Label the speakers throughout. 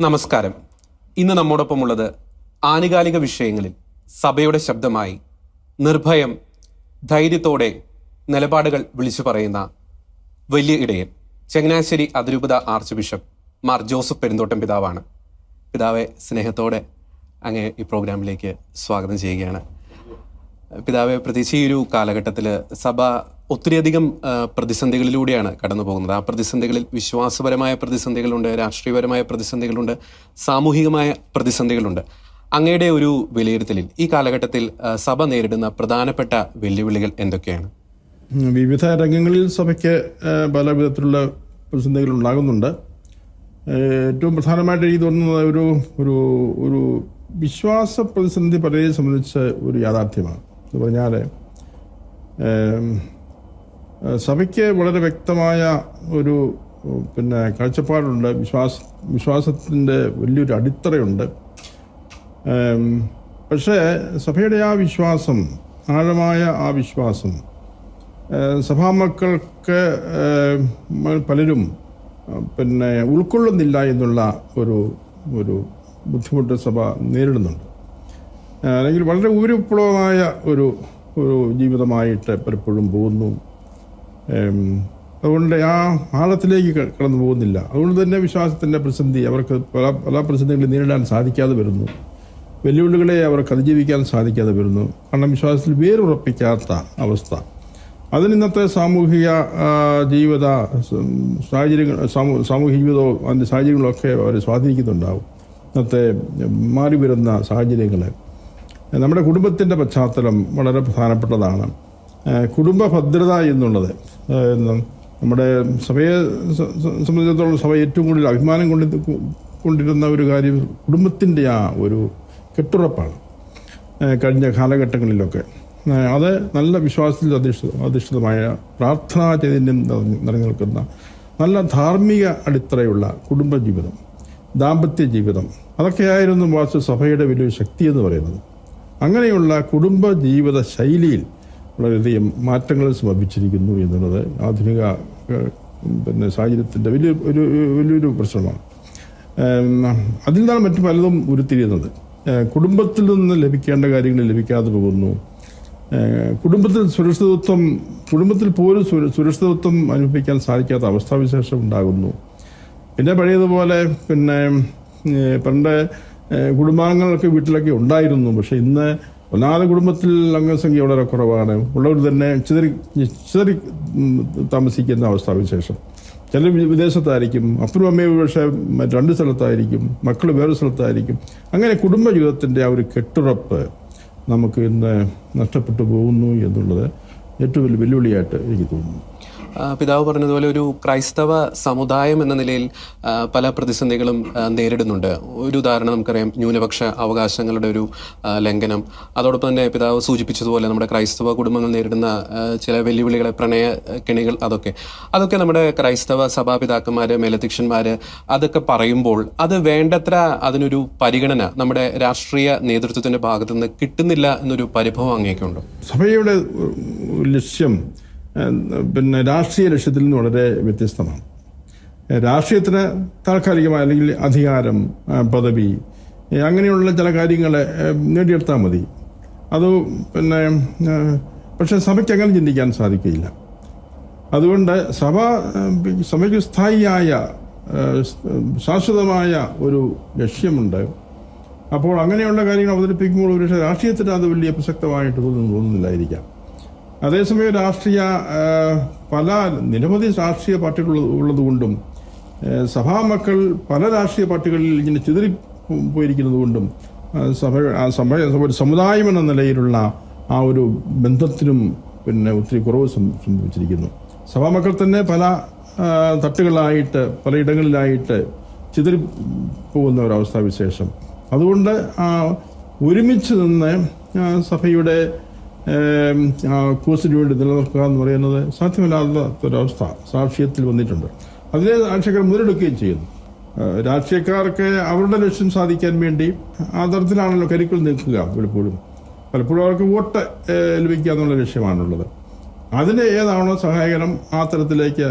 Speaker 1: നമസ്കാരം. ഇന്ന് നമ്മോടൊപ്പമുള്ളത് ആനുകാലിക വിഷയങ്ങളിൽ സഭയുടെ ശബ്ദമായി നിർഭയം ധൈര്യത്തോടെ നിലപാടുകൾ വിളിച്ചു പറയുന്ന വലിയ ഇടയൻ ചങ്ങനാശ്ശേരി അതിരൂപത arch bishop Mar Joseph Perumthottam പിതാവാണ്. പിതാവെ സ്നേഹത്തോടെ അങ്ങ് ഈ പ്രോഗ്രാമിലേക്ക് സ്വാഗതം ചെയ്യുകയാണ്. പിതാവെ, പ്രത്യേകിച്ച് ഈ ഒരു കാലഘട്ടത്തിൽ സഭ ഒത്തിരിയധികം പ്രതിസന്ധികളിലൂടെയാണ് കടന്നു പോകുന്നത്. ആ പ്രതിസന്ധികളിൽ വിശ്വാസപരമായ പ്രതിസന്ധികളുണ്ട്, രാഷ്ട്രീയപരമായ പ്രതിസന്ധികളുണ്ട്, സാമൂഹികമായ പ്രതിസന്ധികളുണ്ട്. അങ്ങയുടെ ഒരു വിലയിരുത്തലിൽ ഈ കാലഘട്ടത്തിൽ സഭ നേരിടുന്ന പ്രധാനപ്പെട്ട വെല്ലുവിളികൾ എന്തൊക്കെയാണ്?
Speaker 2: വിവിധ രംഗങ്ങളിൽ സഭയ്ക്ക് പല വിധത്തിലുള്ള പ്രതിസന്ധികൾ ഉണ്ടാകുന്നുണ്ട്. ഏറ്റവും പ്രധാനമായിട്ട് എനിക്ക് തോന്നുന്നത് ഒരു ഒരു ഒരു വിശ്വാസ പ്രതിസന്ധി പലരെയും സംബന്ധിച്ച് ഒരു യാഥാർത്ഥ്യമാണ്. എന്ന് പറഞ്ഞാൽ സഭയ്ക്ക് വളരെ വ്യക്തമായ ഒരു കാഴ്ചപ്പാടുണ്ട്, വിശ്വാസത്തിൻ്റെ വലിയൊരു അടിത്തറയുണ്ട്. പക്ഷേ സഭയുടെ ആ വിശ്വാസം, ആഴമായ ആ വിശ്വാസം സഭാമക്കൾക്ക് പലരും ഉൾക്കൊള്ളുന്നില്ല എന്നുള്ള ഒരു ബുദ്ധിമുട്ട് സഭ നേരിടുന്നുണ്ട്. അല്ലെങ്കിൽ വളരെ ഉപരിപ്ലവമായ ഒരു ജീവിതമായിട്ട് പലപ്പോഴും പോകുന്നു. അതുകൊണ്ട് ആ ആഴത്തിലേക്ക് കടന്നു പോകുന്നില്ല. അതുകൊണ്ട് തന്നെ വിശ്വാസത്തിൻ്റെ പ്രതിസന്ധി അവർക്ക് പല പ്രതിസന്ധികളെ നേരിടാൻ സാധിക്കാതെ വരുന്നു. വെല്ലുവിളികളെ അവർക്ക് അതിജീവിക്കാൻ സാധിക്കാതെ വരുന്നു. കാരണം വിശ്വാസത്തിൽ വേരുറപ്പിക്കാത്ത അവസ്ഥ. അതിന് ഇന്നത്തെ സാമൂഹിക ജീവിത സാഹചര്യങ്ങൾ, സാമൂഹിക ജീവിതവും അതിൻ്റെ സാഹചര്യങ്ങളൊക്കെ അവരെ സ്വാധീനിക്കുന്നുണ്ടാവും. ഇന്നത്തെ മാറി വരുന്ന സാഹചര്യങ്ങൾ, നമ്മുടെ കുടുംബത്തിൻ്റെ പശ്ചാത്തലം വളരെ പ്രധാനപ്പെട്ടതാണ്. കുടുംബ ഭദ്രത എന്നുള്ളത് നമ്മുടെ സഭയെ സംബന്ധിച്ചിടത്തോളം സഭ ഏറ്റവും കൂടുതൽ അഭിമാനം കൊണ്ടിരുന്ന ഒരു കാര്യം കുടുംബത്തിൻ്റെ ആ ഒരു കെട്ടുറപ്പാണ്. കഴിഞ്ഞ കാലഘട്ടങ്ങളിലൊക്കെ അത് നല്ല വിശ്വാസത്തിൽ അധിഷ്ഠിതമായ പ്രാർത്ഥനാ ചൈതന്യം നിറഞ്ഞു നിൽക്കുന്ന നല്ല ധാർമ്മിക അടിത്തറയുള്ള കുടുംബജീവിതം, ദാമ്പത്യ ജീവിതം, അതൊക്കെയായിരുന്നു വാസ്തു സഭയുടെ വലിയൊരു ശക്തി എന്ന് പറയുന്നത്. അങ്ങനെയുള്ള കുടുംബ ജീവിത ശൈലിയിൽ വളരെയധികം മാറ്റങ്ങൾ സംഭവിച്ചിരിക്കുന്നു എന്നുള്ളത് ആധുനിക സാഹചര്യത്തിൻ്റെ വലിയൊരു പ്രശ്നമാണ്. അതിൽ നിന്നാണ് മറ്റു പലതും ഉരുത്തിരിയുന്നത്. കുടുംബത്തിൽ നിന്ന് ലഭിക്കേണ്ട കാര്യങ്ങൾ ലഭിക്കാതെ പോകുന്നു. കുടുംബത്തിൽ പോലും സുരക്ഷിതത്വം അനുഭവിക്കാൻ സാധിക്കാത്ത അവസ്ഥാവിശേഷം ഉണ്ടാകുന്നു. പിന്നെ പഴയതുപോലെ പണ്ട് കുടുംബാംഗങ്ങളൊക്കെ വീട്ടിലൊക്കെ ഉണ്ടായിരുന്നു. പക്ഷെ ഇന്ന് ഒന്നാമത് കുടുംബത്തിൽ അംഗസംഖ്യ വളരെ കുറവാണ്. ഉള്ളവർ തന്നെ ചിതറി താമസിക്കുന്ന അവസ്ഥാവിശേഷം. ചിലർ വിദേശത്തായിരിക്കും, അപ്പനും അമ്മയും പക്ഷേ രണ്ട് സ്ഥലത്തായിരിക്കും, മക്കൾ വേറെ സ്ഥലത്തായിരിക്കും. അങ്ങനെ കുടുംബജീവിതത്തിൻ്റെ ആ ഒരു കെട്ടുറപ്പ് നമുക്ക് ഇന്ന് നഷ്ടപ്പെട്ടു പോകുന്നു എന്നുള്ളത് ഏറ്റവും വലിയ വെല്ലുവിളിയായിട്ട് എനിക്ക് തോന്നുന്നു.
Speaker 1: പിതാവ് പറഞ്ഞതുപോലെ ഒരു ക്രൈസ്തവ സമുദായം എന്ന നിലയിൽ പല പ്രതിസന്ധികളും നേരിടുന്നുണ്ട്. ഒരു ഉദാഹരണം നമുക്കറിയാം, ന്യൂനപക്ഷ അവകാശങ്ങളുടെ ഒരു ലംഘനം. അതോടൊപ്പം തന്നെ പിതാവ് സൂചിപ്പിച്ചതുപോലെ നമ്മുടെ ക്രൈസ്തവ കുടുംബങ്ങൾ നേരിടുന്ന ചില വെല്ലുവിളികളെ, പ്രണയ കെണികൾ, അതൊക്കെ നമ്മുടെ ക്രൈസ്തവ സഭാപിതാക്കന്മാർ, മേലധ്യക്ഷന്മാർ അതൊക്കെ പറയുമ്പോൾ അത് വേണ്ടത്ര അതിനൊരു പരിഗണന നമ്മുടെ രാഷ്ട്രീയ നേതൃത്വത്തിൻ്റെ ഭാഗത്തു നിന്ന് കിട്ടുന്നില്ല എന്നൊരു പരിഭവം അങ്ങേക്കുണ്ടോ?
Speaker 2: സഭയുടെ ലക്ഷ്യം രാഷ്ട്രീയ ലക്ഷ്യത്തിൽ നിന്ന് വളരെ വ്യത്യസ്തമാണ്. രാഷ്ട്രീയത്തിന് താൽക്കാലികമായ അല്ലെങ്കിൽ അധികാരം, പദവി, അങ്ങനെയുള്ള ചില കാര്യങ്ങളെ നേടിയെടുത്താൽ മതി. അത് പക്ഷെ സഭയ്ക്ക് അങ്ങനെ ചിന്തിക്കാൻ സാധിക്കുകയില്ല. അതുകൊണ്ട് സഭയ്ക്ക് സ്ഥായിയായ ശാശ്വതമായ ഒരു ലക്ഷ്യമുണ്ട്. അപ്പോൾ അങ്ങനെയുള്ള കാര്യങ്ങൾ അവതരിപ്പിക്കുമ്പോൾ ഒരു രാഷ്ട്രീയത്തിന് അത് വലിയ പ്രസക്തമായിട്ട് തോന്നുന്നില്ലായിരിക്കാം. അതേസമയം നിരവധി രാഷ്ട്രീയ പാർട്ടികൾ ഉള്ളതുകൊണ്ടും സഭാമക്കൾ പല രാഷ്ട്രീയ പാർട്ടികളിൽ ഇങ്ങനെ ചിതറി പോയിരിക്കുന്നത് കൊണ്ടും ഒരു സമുദായം എന്ന നിലയിലുള്ള ആ ഒരു ബന്ധത്തിനും ഒത്തിരി കുറവ് സംഭവിച്ചിരിക്കുന്നു. സഭാമക്കൾ തന്നെ പല തട്ടുകളായിട്ട്, പലയിടങ്ങളിലായിട്ട് ചിതറി പോകുന്ന ഒരവസ്ഥാവിശേഷം. അതുകൊണ്ട് ഒരുമിച്ച് നിന്ന് സഭയുടെ കോഴ്സിന് വേണ്ടി നിലനിർത്തുക എന്ന് പറയുന്നത് സാധ്യമല്ലാത്തൊരവസ്ഥ സാക്ഷ്യത്തിൽ വന്നിട്ടുണ്ട്. അതിനെ രാഷ്ട്രീയക്കാർ മുതലെടുക്കുകയും ചെയ്യുന്നു. രാഷ്ട്രീയക്കാർക്ക് അവരുടെ ലക്ഷ്യം സാധിക്കാൻ വേണ്ടി ആ തരത്തിലാണല്ലോ കരുക്കൾ നിൽക്കുക. പലപ്പോഴും അവർക്ക് വോട്ട് ലഭിക്കുക എന്നുള്ള ലക്ഷ്യമാണുള്ളത്. അതിന് ഏതാണോ സഹായകരം ആ തരത്തിലേക്ക്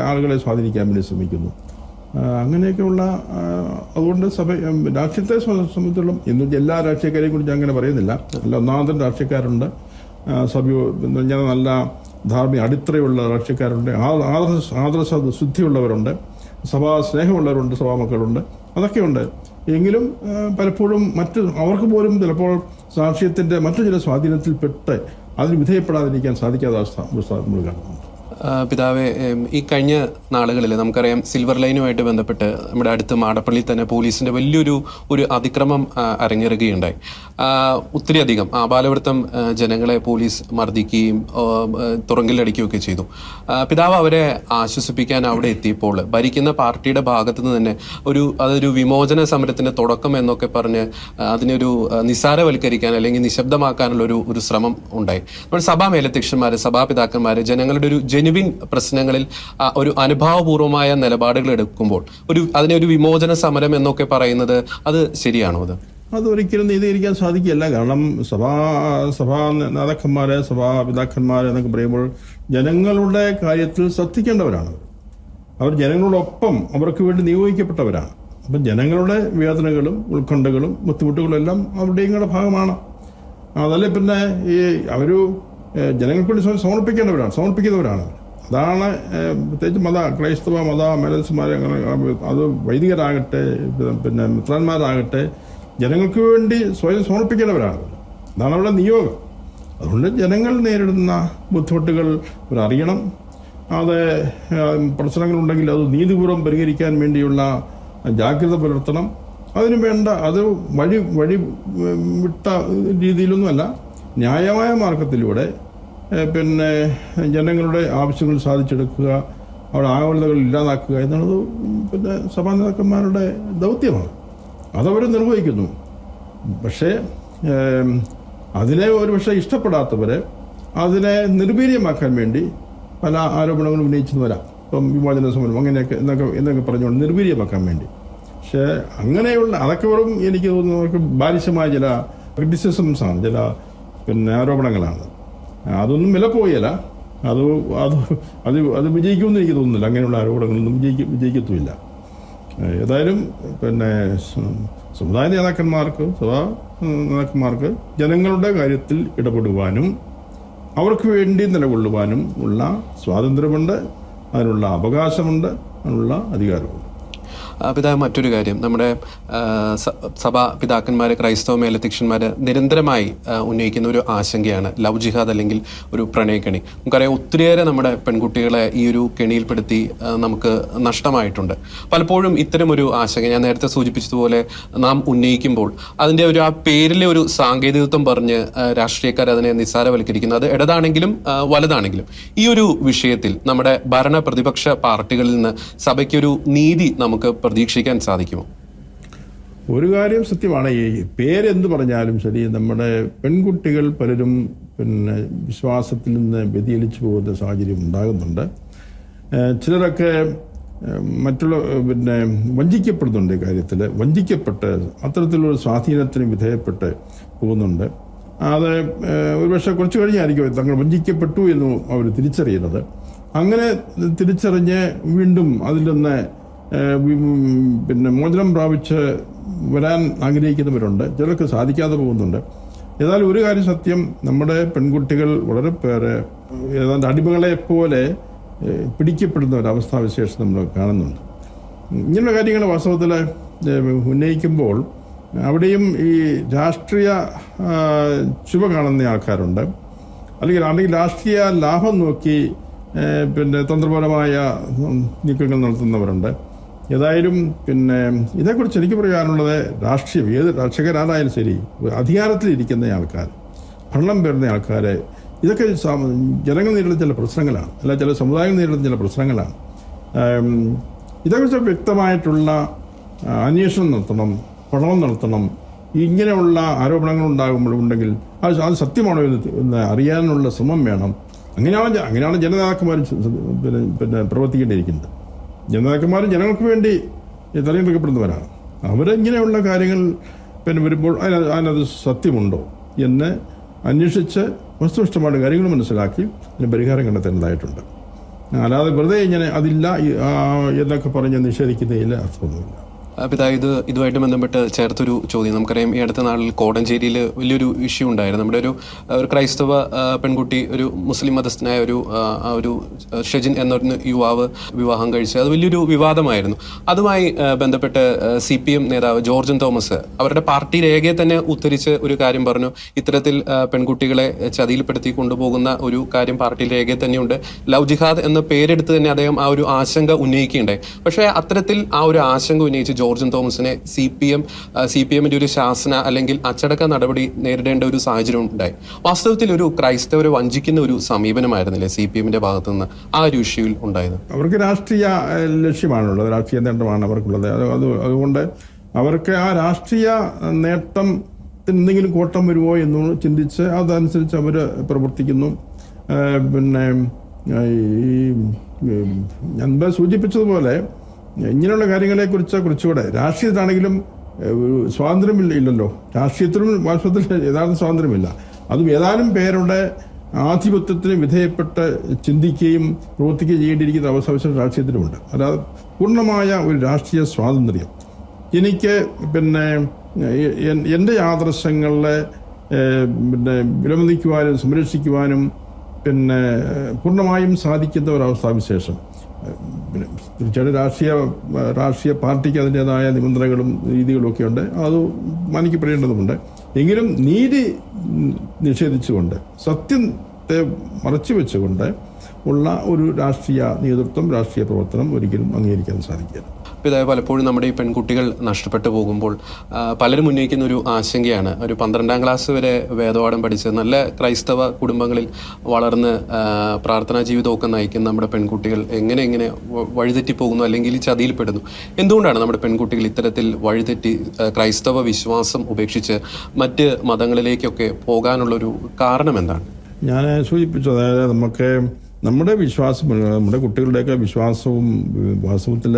Speaker 2: ആളുകളെ സ്വാധീനിക്കാൻ വേണ്ടി ശ്രമിക്കുന്നു. അങ്ങനെയൊക്കെയുള്ള അതുകൊണ്ട് രാഷ്ട്രീയത്തെ സംബന്ധിച്ചിടത്തോളം ഇന്നും എല്ലാ രാഷ്ട്രീയക്കാരെയും കുറിച്ച് അങ്ങനെ പറയുന്നില്ല. നല്ല ഒന്നാമത്തെ രാഷ്ട്രീയക്കാരുണ്ട്, ഞാൻ നല്ല ധാർമ്മിക അടിത്തറയുള്ള രാഷ്ട്രീയക്കാരുണ്ട്, ആദർശ ശുദ്ധിയുള്ളവരുണ്ട്, സഭാ സ്നേഹമുള്ളവരുണ്ട്, സഭാമക്കളുണ്ട്, അതൊക്കെയുണ്ട്. എങ്കിലും പലപ്പോഴും അവർക്ക് പോലും ചിലപ്പോൾ രാഷ്ട്രീയത്തിൻ്റെ മറ്റു ചില സ്വാധീനത്തിൽപ്പെട്ട് അതിന് വിധേയപ്പെടാതിരിക്കാൻ സാധിക്കാത്ത അവസ്ഥ നമ്മൾ കാണുന്നുണ്ട്.
Speaker 1: പിതാവെ, ഈ കഴിഞ്ഞ നാളുകളിൽ നമുക്കറിയാം സിൽവർ ലൈനുമായിട്ട് ബന്ധപ്പെട്ട് നമ്മുടെ അടുത്ത് മാടപ്പള്ളി തന്നെ പോലീസിന്റെ വലിയൊരു അതിക്രമം അരങ്ങേറുകയുണ്ടായി. ഒത്തിരിയധികം ആബാലവൃത്തം ജനങ്ങളെ പോലീസ് മർദ്ദിക്കുകയും തുറങ്കിലടിക്കുകയൊക്കെ ചെയ്തു. പിതാവ് അവരെ ആശ്വസിപ്പിക്കാൻ അവിടെ എത്തിയപ്പോൾ ഭരിക്കുന്ന പാർട്ടിയുടെ ഭാഗത്തു നിന്ന് തന്നെ അതൊരു വിമോചന സമരത്തിന്റെ തുടക്കം എന്നൊക്കെ പറഞ്ഞ് അതിനൊരു നിസ്സാരവൽക്കരിക്കാൻ അല്ലെങ്കിൽ നിശബ്ദമാക്കാനുള്ള ഒരു ശ്രമം ഉണ്ടായി. നമ്മൾ സഭാ മേലധ്യക്ഷന്മാര്, സഭാപിതാക്കന്മാര് ജനങ്ങളുടെ ഒരു ജെനുവിൻ പ്രശ്നങ്ങളിൽ ഒരു അനുഭാവപൂർവമായ നിലപാടുകൾ എടുക്കുമ്പോൾ അതിനെ ഒരു വിമോചന സമരം എന്നൊക്കെ പറയുന്നത് അത് ശരിയാണോ?
Speaker 2: അതൊരിക്കലും നീതീകരിക്കാൻ സാധിക്കില്ല. കാരണം സഭാ നേതാക്കന്മാരെ, സഭാപിതാക്കന്മാരെ എന്നൊക്കെ പറയുമ്പോൾ ജനങ്ങളുടെ കാര്യത്തിൽ ശ്രദ്ധിക്കേണ്ടവരാണ്. അവർ ജനങ്ങളോടൊപ്പം അവർക്ക് വേണ്ടി നിയോഗിക്കപ്പെട്ടവരാണ്. അപ്പം ജനങ്ങളുടെ വേദനകളും ഉത്കണ്ഠകളും ബുദ്ധിമുട്ടുകളും എല്ലാം അവരുടെയും കൂടെ ഭാഗമാണ്. അതല്ലേ പിന്നെ ജനങ്ങൾക്ക് വേണ്ടി സമർപ്പിക്കുന്നവരാണ്. അതാണ് പ്രത്യേകിച്ച് ക്രൈസ്തവ മേലധ്യക്ഷന്മാർ, അത് വൈദികരാകട്ടെ, പിന്നെ മിത്രന്മാരാകട്ടെ, ജനങ്ങൾക്ക് വേണ്ടി സ്വയം സമർപ്പിക്കേണ്ടവരാണ്. അതാണ് അവരുടെ നിയോഗം. അതുകൊണ്ട് ജനങ്ങൾ നേരിടുന്ന ബുദ്ധിമുട്ടുകൾ അവരറിയണം. അത് പ്രശ്നങ്ങളുണ്ടെങ്കിൽ അത് നീതിപൂർവ്വം പരിഹരിക്കാൻ വേണ്ടിയുള്ള ജാഗ്രത പുലർത്തണം. അതിനു വേണ്ട അത് വഴി വിട്ട രീതിയിലൊന്നുമല്ല, ന്യായമായ മാർഗത്തിലൂടെ പിന്നെ ജനങ്ങളുടെ ആവശ്യങ്ങൾ സാധിച്ചെടുക്കുക, അവിടെ ആകുലതകൾ ഇല്ലാതാക്കുക എന്നുള്ളത് പിന്നെ സഭാ നേതാക്കന്മാരുടെ ദൗത്യമാണ്. അതവർ നിർവഹിക്കുന്നു. പക്ഷേ അതിനെ ഒരുപക്ഷെ ഇഷ്ടപ്പെടാത്തവരെ അതിനെ നിർവീര്യമാക്കാൻ വേണ്ടി പല ആരോപണങ്ങളും ഉന്നയിച്ചെന്ന് വരാം. ഇപ്പം വിമോചന സമരം അങ്ങനെയൊക്കെ എന്നൊക്കെ പറഞ്ഞുകൊണ്ട് നിർവീര്യമാക്കാൻ വേണ്ടി. പക്ഷേ അങ്ങനെയുള്ള അതൊക്കെ വെറും എനിക്ക് തോന്നുന്നു അവർക്ക് ബാലിശമായ ചില ക്രിറ്റിസിസംസാണ്, ചില പിന്നെ ആരോപണങ്ങളാണ്. അതൊന്നും വില പോയല്ല. അത് വിജയിക്കുമെന്ന് എനിക്ക് തോന്നുന്നില്ല. അങ്ങനെയുള്ള ആരോപണങ്ങളൊന്നും വിജയിക്കത്തുമില്ല. ഏതായാലും പിന്നെ സമുദായ സഭാ നേതാക്കന്മാർക്ക് ജനങ്ങളുടെ കാര്യത്തിൽ ഇടപെടുവാനും അവർക്ക് വേണ്ടി നിലകൊള്ളുവാനും ഉള്ള സ്വാതന്ത്ര്യമുണ്ട്, അതിനുള്ള അവകാശമുണ്ട്, അതിനുള്ള അധികാരമുണ്ട്.
Speaker 1: പിതാവ്, മറ്റൊരു കാര്യം, നമ്മുടെ സഭാ പിതാക്കന്മാർ, ക്രൈസ്തവ മേലധ്യക്ഷന്മാർ നിരന്തരമായി ഉന്നയിക്കുന്ന ഒരു ആശങ്കയാണ് ലവ് ജിഹാദ് അല്ലെങ്കിൽ ഒരു പ്രണയക്കെണി. നമുക്കറിയാം ഒത്തിരിയേറെ നമ്മുടെ പെൺകുട്ടികളെ ഈ ഒരു കെണിയിൽപ്പെടുത്തി നമുക്ക് നഷ്ടമായിട്ടുണ്ട്. പലപ്പോഴും ഇത്തരമൊരു ആശങ്ക ഞാൻ നേരത്തെ സൂചിപ്പിച്ചതുപോലെ നാം ഉന്നയിക്കുമ്പോൾ അതിൻ്റെ ആ പേരിലെ ഒരു സാങ്കേതികത്വം പറഞ്ഞ് രാഷ്ട്രീയക്കാർ അതിനെ നിസ്സാരവൽക്കരിക്കുന്നു. അത് ഇടതാണെങ്കിലും വലതാണെങ്കിലും ഈ ഒരു വിഷയത്തിൽ നമ്മുടെ ഭരണ പ്രതിപക്ഷ പാർട്ടികളിൽ നിന്ന് സഭയ്ക്കൊരു നീതി നമുക്ക് പ്രതീക്ഷിക്കാൻ സാധിക്കുമോ?
Speaker 2: ഒരു കാര്യം സത്യമാണ്, ഈ പേരെന്ത് പറഞ്ഞാലും ശരി, നമ്മുടെ പെൺകുട്ടികൾ പലരും പിന്നെ വിശ്വാസത്തിൽ നിന്ന് വ്യതിചലിച്ചു പോകുന്ന സാഹചര്യം ഉണ്ടാകുന്നുണ്ട്. ചിലരൊക്കെ പിന്നെ വഞ്ചിക്കപ്പെടുന്നുണ്ട്. ഈ കാര്യത്തിൽ വഞ്ചിക്കപ്പെട്ട് അത്തരത്തിലുള്ള സ്വാധീനത്തിന് വിധേയപ്പെട്ട് പോകുന്നുണ്ട്. അത് ഒരുപക്ഷെ കുറച്ച് കഴിഞ്ഞായിരിക്കും തങ്ങൾ വഞ്ചിക്കപ്പെട്ടു എന്ന് അവർ തിരിച്ചറിയുന്നത്. അങ്ങനെ തിരിച്ചറിഞ്ഞ് വീണ്ടും അതിൽ നിന്ന് പിന്നെ മോചനം പ്രാപിച്ച് വരാൻ ആഗ്രഹിക്കുന്നവരുണ്ട്. ചിലർക്ക് സാധിക്കാതെ പോകുന്നുണ്ട്. ഏതായാലും ഒരു കാര്യം സത്യം, നമ്മുടെ പെൺകുട്ടികൾ വളരെ പേര് ഏതാണ്ട് അടിമകളെ പോലെ പിടിക്കപ്പെടുന്ന ഒരവസ്ഥാവിശേഷം നമ്മൾ കാണുന്നുണ്ട്. ഇങ്ങനെയുള്ള കാര്യങ്ങൾ വാസ്തവത്തിൽ ഉന്നയിക്കുമ്പോൾ അവിടെയും ഈ രാഷ്ട്രീയ ചുവ കാണുന്ന ആൾക്കാരുണ്ട്, അല്ലെങ്കിൽ രാഷ്ട്രീയ ലാഭം നോക്കി പിന്നെ തന്ത്രപരമായ നീക്കങ്ങൾ നടത്തുന്നവരുണ്ട്. ഏതായാലും പിന്നെ ഇതേക്കുറിച്ച് എനിക്ക് പറയാനുള്ളത്, ഏത് രാഷ്ട്രീയക്കാരായാലും ശരി, അധികാരത്തിലിരിക്കുന്ന ആൾക്കാർ, ഭരണം വരുന്ന ആൾക്കാരെ, ഇതൊക്കെ ജനങ്ങൾ നേരിടുന്ന ചില പ്രശ്നങ്ങളാണ്, അല്ല ചില സമുദായങ്ങൾ നേരിടുന്ന ചില പ്രശ്നങ്ങളാണ്. ഇതേക്കുറിച്ച് വ്യക്തമായിട്ടുള്ള അന്വേഷണം നടത്തണം, പഠനം നടത്തണം. ഇങ്ങനെയുള്ള ആരോപണങ്ങൾ ഉണ്ടെങ്കിൽ അത് സത്യമാണോ എന്ന് അറിയാനുള്ള ശ്രമം വേണം. അങ്ങനെയാണ് ജനനേതാക്കന്മാരും പിന്നെ പ്രവർത്തിക്കേണ്ടിയിരിക്കുന്നത്. ജനനേതാക്കന്മാരും ജനങ്ങൾക്ക് വേണ്ടി തെരഞ്ഞെടുക്കപ്പെടുന്നവരാണ്. അവരിങ്ങനെയുള്ള കാര്യങ്ങൾ പിന്നെ വരുമ്പോൾ അതിനത് സത്യമുണ്ടോ എന്ന് അന്വേഷിച്ച് വസ്തുനിഷ്ഠമായ കാര്യങ്ങൾ മനസ്സിലാക്കി അതിന് പരിഹാരം കണ്ടെത്തേണ്ടതായിട്ടുണ്ട്. അല്ലാതെ വെറുതെ ഇങ്ങനെ അതില്ല എന്നൊക്കെ പറഞ്ഞ് നിഷേധിക്കുന്നതിൽ അർത്ഥമൊന്നുമില്ല.
Speaker 1: പിതാവ്, ഇതുമായിട്ട് ബന്ധപ്പെട്ട് ചേർത്തൊരു ചോദ്യം. നമുക്കറിയാം, ഈ അടുത്ത നാളിൽ കോടഞ്ചേരിയിൽ വലിയൊരു ഇഷ്യൂ ഉണ്ടായിരുന്നു. നമ്മുടെ ഒരു ക്രൈസ്തവ പെൺകുട്ടി ഒരു മുസ്ലിം മതസ്ഥനായ ഒരു ഷെജിൻ എന്നൊരു യുവാവ് വിവാഹം കഴിച്ച് അത് വലിയൊരു വിവാദമായിരുന്നു. അതുമായി ബന്ധപ്പെട്ട് CPM നേതാവ് ജോർജൻ തോമസ് അവരുടെ പാർട്ടി രേഖയെ തന്നെ ഉദ്ധരിച്ച് ഒരു കാര്യം പറഞ്ഞു. ഇത്തരത്തിൽ പെൺകുട്ടികളെ ചതിയിൽപ്പെടുത്തി കൊണ്ടുപോകുന്ന ഒരു കാര്യം പാർട്ടി രേഖയിൽ തന്നെയുണ്ട്. ലവ് ജിഹാദ് എന്ന പേരെടുത്ത് തന്നെ അദ്ദേഹം ആ ഒരു ആശങ്ക ഉന്നയിക്കുകയുണ്ടായി. പക്ഷേ അത്തരത്തിൽ ആ ഒരു ആശങ്ക ഉന്നയിച്ച് ജോർജൻ തോമസിനെ CPMന്റെ ഒരു ശാസന അല്ലെങ്കിൽ അച്ചടക്ക നടപടി നേരിടേണ്ട ഒരു സാഹചര്യം ഉണ്ടായി. വാസ്തവത്തിൽ ഒരു ക്രൈസ്തവരെ വഞ്ചിക്കുന്ന ഒരു സമീപനമായിരുന്നില്ലേ CPMന്റെ ഭാഗത്തു നിന്ന് ആ ഒരു ഇഷ്യൂവിൽ ഉണ്ടായത്?
Speaker 2: അവർക്ക് രാഷ്ട്രീയ ലക്ഷ്യമാണുള്ളത്, രാഷ്ട്രീയ നേട്ടമാണ് അവർക്കുള്ളത്. അതുകൊണ്ട് അവർക്ക് ആ രാഷ്ട്രീയ നേട്ടത്തിന് എന്തെങ്കിലും കോട്ടം വരുമോ എന്ന് ചിന്തിച്ച് അതനുസരിച്ച് അവർ പ്രവർത്തിക്കുന്നു. പിന്നെ ഞാൻ സൂചിപ്പിച്ചതുപോലെ ഇങ്ങനെയുള്ള കാര്യങ്ങളെക്കുറിച്ച് കുറച്ചുകൂടെ രാഷ്ട്രീയത്തിലാണെങ്കിലും സ്വാതന്ത്ര്യമില്ലല്ലോ. രാഷ്ട്രീയത്തിലും വാസ്തവത്തിൽ യഥാർത്ഥ സ്വാതന്ത്ര്യമില്ല. അതും ഏതാനും പേരുടെ ആധിപത്യത്തിന് വിധേയപ്പെട്ട് ചിന്തിക്കുകയും പ്രവർത്തിക്കുകയും ചെയ്യേണ്ടിയിരിക്കുന്ന അവസരം രാഷ്ട്രീയത്തിലുമുണ്ട്. അല്ലാതെ പൂർണ്ണമായ ഒരു രാഷ്ട്രീയ സ്വാതന്ത്ര്യം എനിക്ക് എൻ്റെ ആദർശങ്ങളെ വിലമതിക്കുവാനും സംരക്ഷിക്കുവാനും പൂർണ്ണമായും സാധിക്കുന്ന ഒരവസ്ഥാവിശേഷം. തീർച്ചയായിട്ടും രാഷ്ട്രീയ പാർട്ടിക്ക് അതിൻ്റെതായ നിബന്ധനകളും രീതികളും ഒക്കെ ഉണ്ട്, അത് മാനിക്കപ്പെടേണ്ടതുണ്ട്. എങ്കിലും നീതി നിഷേധിച്ചുകൊണ്ട് സത്യത്തെ മറച്ചു വെച്ചുകൊണ്ട് ഉള്ള ഒരു രാഷ്ട്രീയ നേതൃത്വം, രാഷ്ട്രീയ പ്രവർത്തനം ഒരിക്കലും അംഗീകരിക്കാൻ സാധിക്കില്ല.
Speaker 1: പിതാവ്, പലപ്പോഴും നമ്മുടെ ഈ പെൺകുട്ടികൾ നഷ്ടപ്പെട്ടു പോകുമ്പോൾ പലരും ഉന്നയിക്കുന്ന ഒരു ആശങ്കയാണ്, ഒരു 12ാം ക്ലാസ് വരെ വേദപാഠം പഠിച്ച് നല്ല ക്രൈസ്തവ കുടുംബങ്ങളിൽ വളർന്ന് പ്രാർത്ഥനാ ജീവിതമൊക്കെ നയിക്കുന്ന നമ്മുടെ പെൺകുട്ടികൾ എങ്ങനെ വഴിതെറ്റിപ്പോകുന്നു അല്ലെങ്കിൽ ചതിയിൽപ്പെടുന്നു. എന്തുകൊണ്ടാണ് നമ്മുടെ പെൺകുട്ടികൾ ഇത്തരത്തിൽ വഴിതെറ്റി ക്രൈസ്തവ വിശ്വാസം ഉപേക്ഷിച്ച് മറ്റ് മതങ്ങളിലേക്കൊക്കെ പോകാനുള്ളൊരു കാരണം എന്താണ്?
Speaker 2: ഞാൻ സൂചിപ്പിച്ചു, അതായത് നമ്മുടെ വിശ്വാസം, നമ്മുടെ കുട്ടികളുടെയൊക്കെ വിശ്വാസവും വാസ്തവത്തിൽ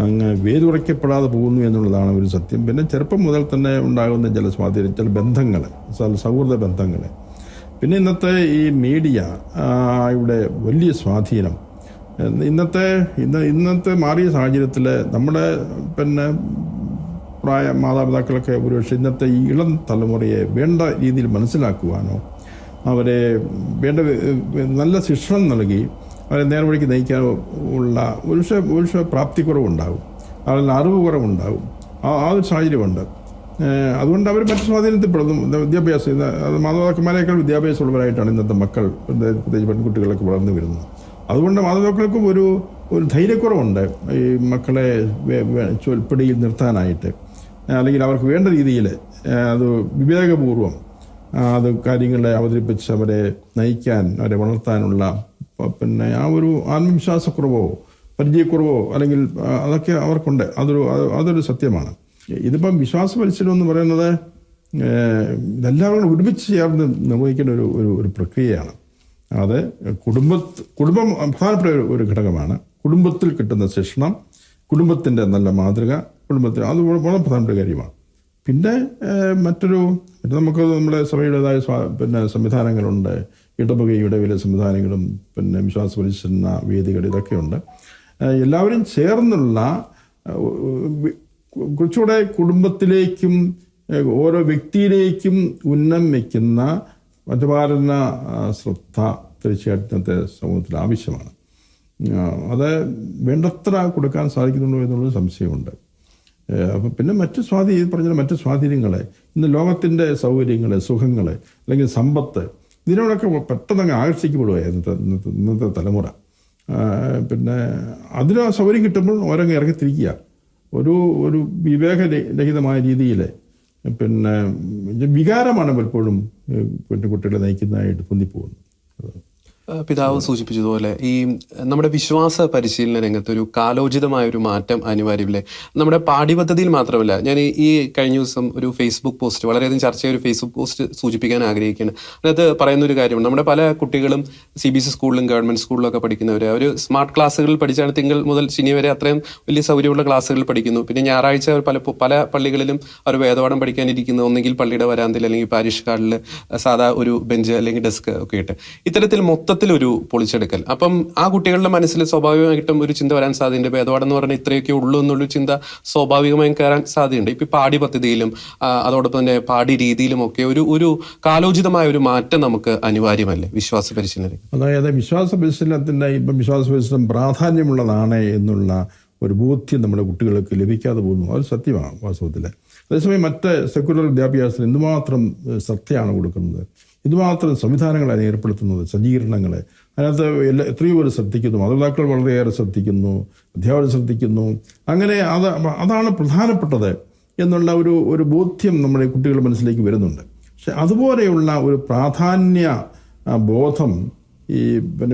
Speaker 2: അങ്ങ് വേരുറയ്ക്കപ്പെടാതെ പോകുന്നു എന്നുള്ളതാണ് ഒരു സത്യം. പിന്നെ ചെറുപ്പം മുതൽ തന്നെ ഉണ്ടാകുന്ന ചില സ്വാധീനം, ചില ബന്ധങ്ങൾ, സൗഹൃദ ബന്ധങ്ങൾ, പിന്നെ ഇന്നത്തെ ഈ മീഡിയ ഇവിടെ വലിയ സ്വാധീനം, ഇന്നത്തെ മാറിയ സാഹചര്യത്തിൽ നമ്മുടെ മാതാപിതാക്കളൊക്കെ ഒരുപക്ഷെ ഇന്നത്തെ ഈ ഇളം തലമുറയെ വേണ്ട രീതിയിൽ മനസ്സിലാക്കുവാനോ അവരെ വേണ്ട നല്ല ശിക്ഷണം നൽകി അവരെ നേർവഴിക്ക് നയിക്കാനുള്ള ഒരു പ്രാപ്തിക്കുറവുണ്ടാകും, അവരുടെ അറിവ് കുറവുണ്ടാകും. ആ ഒരു സാഹചര്യമുണ്ട്. അതുകൊണ്ട് അവർ മറ്റു സ്വാധീനത്തിൽപ്പെടുന്നു. വിദ്യാഭ്യാസം, മാതാപിതാക്കന്മാരെക്കാൾ വിദ്യാഭ്യാസമുള്ളവരായിട്ടാണ് ഇന്നത്തെ മക്കൾ, പ്രത്യേകിച്ച് പെൺകുട്ടികളൊക്കെ വളർന്നു വരുന്നത്. അതുകൊണ്ട് മാതാപിതാക്കൾക്കും ഒരു ധൈര്യക്കുറവുണ്ട് ഈ മക്കളെ പിടിയിൽ നിർത്താനായിട്ട്, അല്ലെങ്കിൽ അവർക്ക് വേണ്ട രീതിയിൽ അത് വിവേകപൂർവം അത് കാര്യങ്ങളെ അവതരിപ്പിച്ച് അവരെ നയിക്കാൻ, അവരെ വളർത്താനുള്ള ആ ഒരു ആത്മവിശ്വാസക്കുറവോ പരിചയക്കുറവോ അല്ലെങ്കിൽ അതൊക്കെ അവർക്കുണ്ട്. അതൊരു സത്യമാണ്. ഇതിപ്പം വിശ്വാസ പരിശീലനം എന്ന് പറയുന്നത് ഇതെല്ലാവരും ഒരുമിച്ച് ചേർന്ന് നിർവഹിക്കേണ്ട ഒരു പ്രക്രിയയാണ്. അത് കുടുംബം പ്രധാനപ്പെട്ട ഒരു ഘടകമാണ്. കുടുംബത്തിൽ കിട്ടുന്ന ശിക്ഷണം, കുടുംബത്തിൻ്റെ നല്ല മാതൃക, കുടുംബത്തിൽ അത് വളരെ പ്രധാനപ്പെട്ട കാര്യമാണ്. പിന്നെ നമുക്ക് നമ്മുടെ സഭയുടേതായ സംവിധാനങ്ങളുണ്ട്, ഇടവകയുടെ വലിയ സംവിധാനങ്ങളും വിശ്വാസ പരിശീലന വേദികൾ, ഇതൊക്കെയുണ്ട്. എല്ലാവരും ചേർന്നുള്ള കുറച്ചുകൂടെ കുടുംബത്തിലേക്കും ഓരോ വ്യക്തിയിലേക്കും ഉന്നം വയ്ക്കുന്ന മതപാലന ശ്രദ്ധ തീർച്ചയായിട്ടും ഇന്നത്തെ സമൂഹത്തിൽ ആവശ്യമാണ്. അത് വേണ്ടത്ര കൊടുക്കാൻ സാധിക്കുന്നുണ്ടോ എന്നുള്ളൊരു സംശയമുണ്ട്. അപ്പം പിന്നെ മറ്റു സ്വാധീനങ്ങളെ, ഇന്ന് ലോകത്തിൻ്റെ സൗകര്യങ്ങൾ, സുഖങ്ങൾ അല്ലെങ്കിൽ സമ്പത്ത്, ഇതിനോടൊക്കെ പെട്ടെന്ന് അങ്ങ് ആകർഷിക്കപ്പെടുകയാണ് ഇന്നത്തെ തലമുറ. പിന്നെ അതിന് സൗകര്യം കിട്ടുമ്പോൾ ഓരങ്ങ് ഇറങ്ങിത്തിരിക്കുക, ഒരു വിവേകരഹിതമായ രീതിയിൽ വികാരമാണ് പലപ്പോഴും കുട്ടികളെ നയിക്കുന്നതായിട്ട് തോന്നിപ്പോകുന്നു.
Speaker 1: പിതാവ് സൂചിപ്പിച്ചതുപോലെ ഈ നമ്മുടെ വിശ്വാസ പരിശീലന രംഗത്ത് ഒരു കാലോചിതമായ ഒരു മാറ്റം അനിവാര്യമില്ലേ? നമ്മുടെ പാഠ്യപദ്ധതിയിൽ മാത്രമല്ല, ഞാൻ ഈ കഴിഞ്ഞ ദിവസം ഒരു ഫേസ്ബുക്ക് പോസ്റ്റ്, വളരെയധികം ചർച്ചയായ ഒരു ഫേസ്ബുക്ക് പോസ്റ്റ് സൂചിപ്പിക്കാൻ ആഗ്രഹിക്കുകയാണ്. അതിനകത്ത് പറയുന്ന ഒരു കാര്യമാണ്, നമ്മുടെ പല കുട്ടികളും CBSE സ്കൂളിലും ഗവൺമെൻറ് സ്കൂളിലൊക്കെ പഠിക്കുന്നവർ അവർ സ്മാർട്ട് ക്ലാസ്സുകളിൽ പഠിച്ചാണ് തിങ്കൾ മുതൽ ശനി വരെ അത്രയും വലിയ സൗകര്യമുള്ള ക്ലാസ്സുകളിൽ പഠിക്കുന്നു. പിന്നെ ഞായറാഴ്ച അവർ പല പള്ളികളിലും അവർ വേദപാഠം പഠിക്കാനിരിക്കുന്നു, ഒന്നെങ്കിൽ പള്ളിയുടെ വരാന്തയിൽ അല്ലെങ്കിൽ പാരിഷ് ഹാളിൽ സാധാ ഒരു ബെഞ്ച് അല്ലെങ്കിൽ ഡെസ്ക് ഒക്കെ ഇട്ട്. ഇത്തരത്തിൽ മൊത്തത്തിൽ മൊത്തത്തിലൊരു പൊളിച്ചെടുക്കൽ. അപ്പം ആ കുട്ടികളുടെ മനസ്സിൽ സ്വാഭാവികമായിട്ടും ഒരു ചിന്ത വരാൻ സാധ്യതയുണ്ട്. ഭേദപാഠം എന്ന് പറഞ്ഞാൽ ഇത്രയൊക്കെ ഉള്ളൂ എന്നുള്ളൊരു ചിന്ത സ്വാഭാവികമായും കയറാൻ സാധ്യതയുണ്ട്. ഇപ്പം പാഠ്യ പദ്ധതിയിലും അതോടൊപ്പം തന്നെ പാഠ്യ രീതിയിലും ഒക്കെ ഒരു കാലോചിതമായ ഒരു മാറ്റം നമുക്ക് അനിവാര്യമല്ലേ വിശ്വാസ പരിശീലനം?
Speaker 2: അതായത് വിശ്വാസ പരിശീലനത്തിൻ്റെ ഇപ്പം വിശ്വാസ പരിശീലനം പ്രാധാന്യമുള്ളതാണ് എന്നുള്ള ഒരു ബോധ്യം നമ്മുടെ കുട്ടികൾക്ക് ലഭിക്കാതെ പോകുന്നു. അത് സത്യമാണ് വാസ്തവത്തിൽ. അതേസമയം മറ്റ് സെക്യുലർ വിദ്യാഭ്യാസത്തിന് എന്തുമാത്രം ശ്രദ്ധയാണ് കൊടുക്കുന്നത്, എന്തുമാത്രം സംവിധാനങ്ങളാണ് ഏർപ്പെടുത്തുന്നത്, സജ്ജീകരണങ്ങളെ. അതിനകത്ത് എത്രയോ പേര് ശ്രദ്ധിക്കുന്നു, മാതാപിതാക്കൾ വളരെയേറെ ശ്രദ്ധിക്കുന്നു, അധ്യാപകർ ശ്രദ്ധിക്കുന്നു. അങ്ങനെ അതാണ് പ്രധാനപ്പെട്ടത് എന്നുള്ള ഒരു ബോധ്യം നമ്മുടെ കുട്ടികളുടെ മനസ്സിലേക്ക് വരുന്നുണ്ട്. പക്ഷെ അതുപോലെയുള്ള ഒരു പ്രാധാന്യ ബോധം ഈ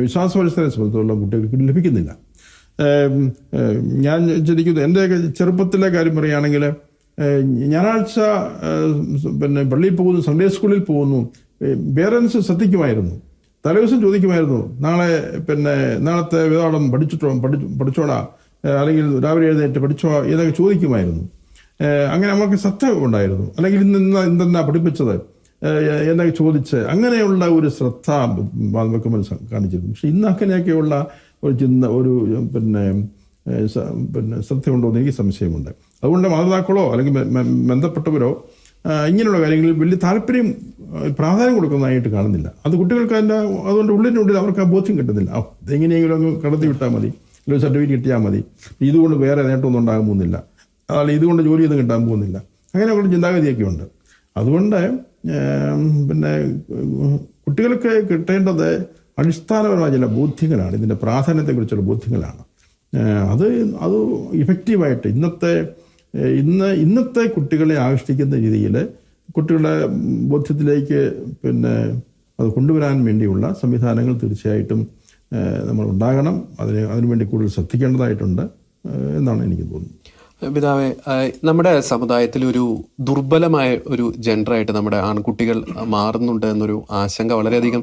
Speaker 2: വിശ്വാസ പരിശീലനത്തെ സംബന്ധിച്ചുള്ള കുട്ടികൾക്ക് ലഭിക്കുന്നില്ല. ഞാൻ ചിന്തിക്കുന്നു, എൻ്റെ ചെറുപ്പത്തിലെ കാര്യം പറയുകയാണെങ്കിൽ ഞായറാഴ്ച പള്ളിയിൽ പോകുന്നു, സൺഡേ സ്കൂളിൽ പോകുന്നു, പേരൻസ് ശ്രദ്ധിക്കുമായിരുന്നു. തലേദിവസം ചോദിക്കുമായിരുന്നു, നാളത്തെ വേദപാഠം പഠിച്ചോടാ, അല്ലെങ്കിൽ രാവിലെ എഴുന്നേറ്റ് പഠിച്ചോ എന്നൊക്കെ ചോദിക്കുമായിരുന്നു. അങ്ങനെ നമുക്ക് ശ്രദ്ധ ഉണ്ടായിരുന്നു. അല്ലെങ്കിൽ ഇന്നെന്നാ പഠിപ്പിച്ചത് എന്നൊക്കെ ചോദിച്ച് അങ്ങനെയുള്ള ഒരു ശ്രദ്ധ നമുക്ക് കാണിച്ചിരുന്നു. പക്ഷെ ഇന്ന് അങ്ങനെയൊക്കെയുള്ള ഒരു ചിന്ത ശ്രദ്ധയുണ്ടോ എന്ന് എനിക്ക് സംശയമുണ്ട്. അതുകൊണ്ട് മാതാപിതാക്കളോ അല്ലെങ്കിൽ ബന്ധപ്പെട്ടവരോ ഇങ്ങനെയുള്ള കാര്യങ്ങളിൽ വലിയ പ്രാധാന്യം കൊടുക്കുന്നതായിട്ട് കാണുന്നില്ല. അത് കുട്ടികൾക്ക് അതുകൊണ്ട് ഉള്ളിനുള്ളിൽ അവർക്ക് ആ ബോധ്യം കിട്ടുന്നില്ല. ഇതെങ്ങനെയെങ്കിലും അങ്ങ് കടത്തി വിട്ടാൽ മതി, അല്ലെങ്കിൽ സർട്ടിഫിക്കറ്റ് കിട്ടിയാൽ മതി, ഇതുകൊണ്ട് വേറെ നേട്ടമൊന്നും ഉണ്ടാകാൻ പോകുന്നില്ല, അല്ലെങ്കിൽ ഇതുകൊണ്ട് ജോലിയൊന്നും കിട്ടാൻ പോകുന്നില്ല, അങ്ങനെയുള്ള ചിന്താഗതിയൊക്കെ ഉണ്ട്. അതുകൊണ്ട് കുട്ടികൾക്ക് കിട്ടേണ്ടത് അടിസ്ഥാനപരമായ ചില ബോധ്യങ്ങളാണ്, ഇതിൻ്റെ പ്രാധാന്യത്തെക്കുറിച്ചുള്ള ബോധ്യങ്ങളാണ്. അത് ഇഫക്റ്റീവായിട്ട് ഇന്നത്തെ കുട്ടികളെ ആകർഷിക്കുന്ന രീതിയിൽ കുട്ടികളുടെ ബോധ്യത്തിലേക്ക് അത് കൊണ്ടുവരാൻ വേണ്ടിയുള്ള സംവിധാനങ്ങൾ തീർച്ചയായിട്ടും നമ്മൾ ഉണ്ടാകണം. അതിനുവേണ്ടി കൂടുതൽ ശ്രദ്ധിക്കേണ്ടതായിട്ടുണ്ട് എന്നാണ് എനിക്ക് തോന്നുന്നത്.
Speaker 1: പിതാവേ, നമ്മുടെ സമുദായത്തിൽ ഒരു ദുർബലമായ ഒരു ജെൻഡറായിട്ട് നമ്മുടെ ആൺകുട്ടികൾ മാറുന്നുണ്ട് എന്നൊരു ആശങ്ക വളരെയധികം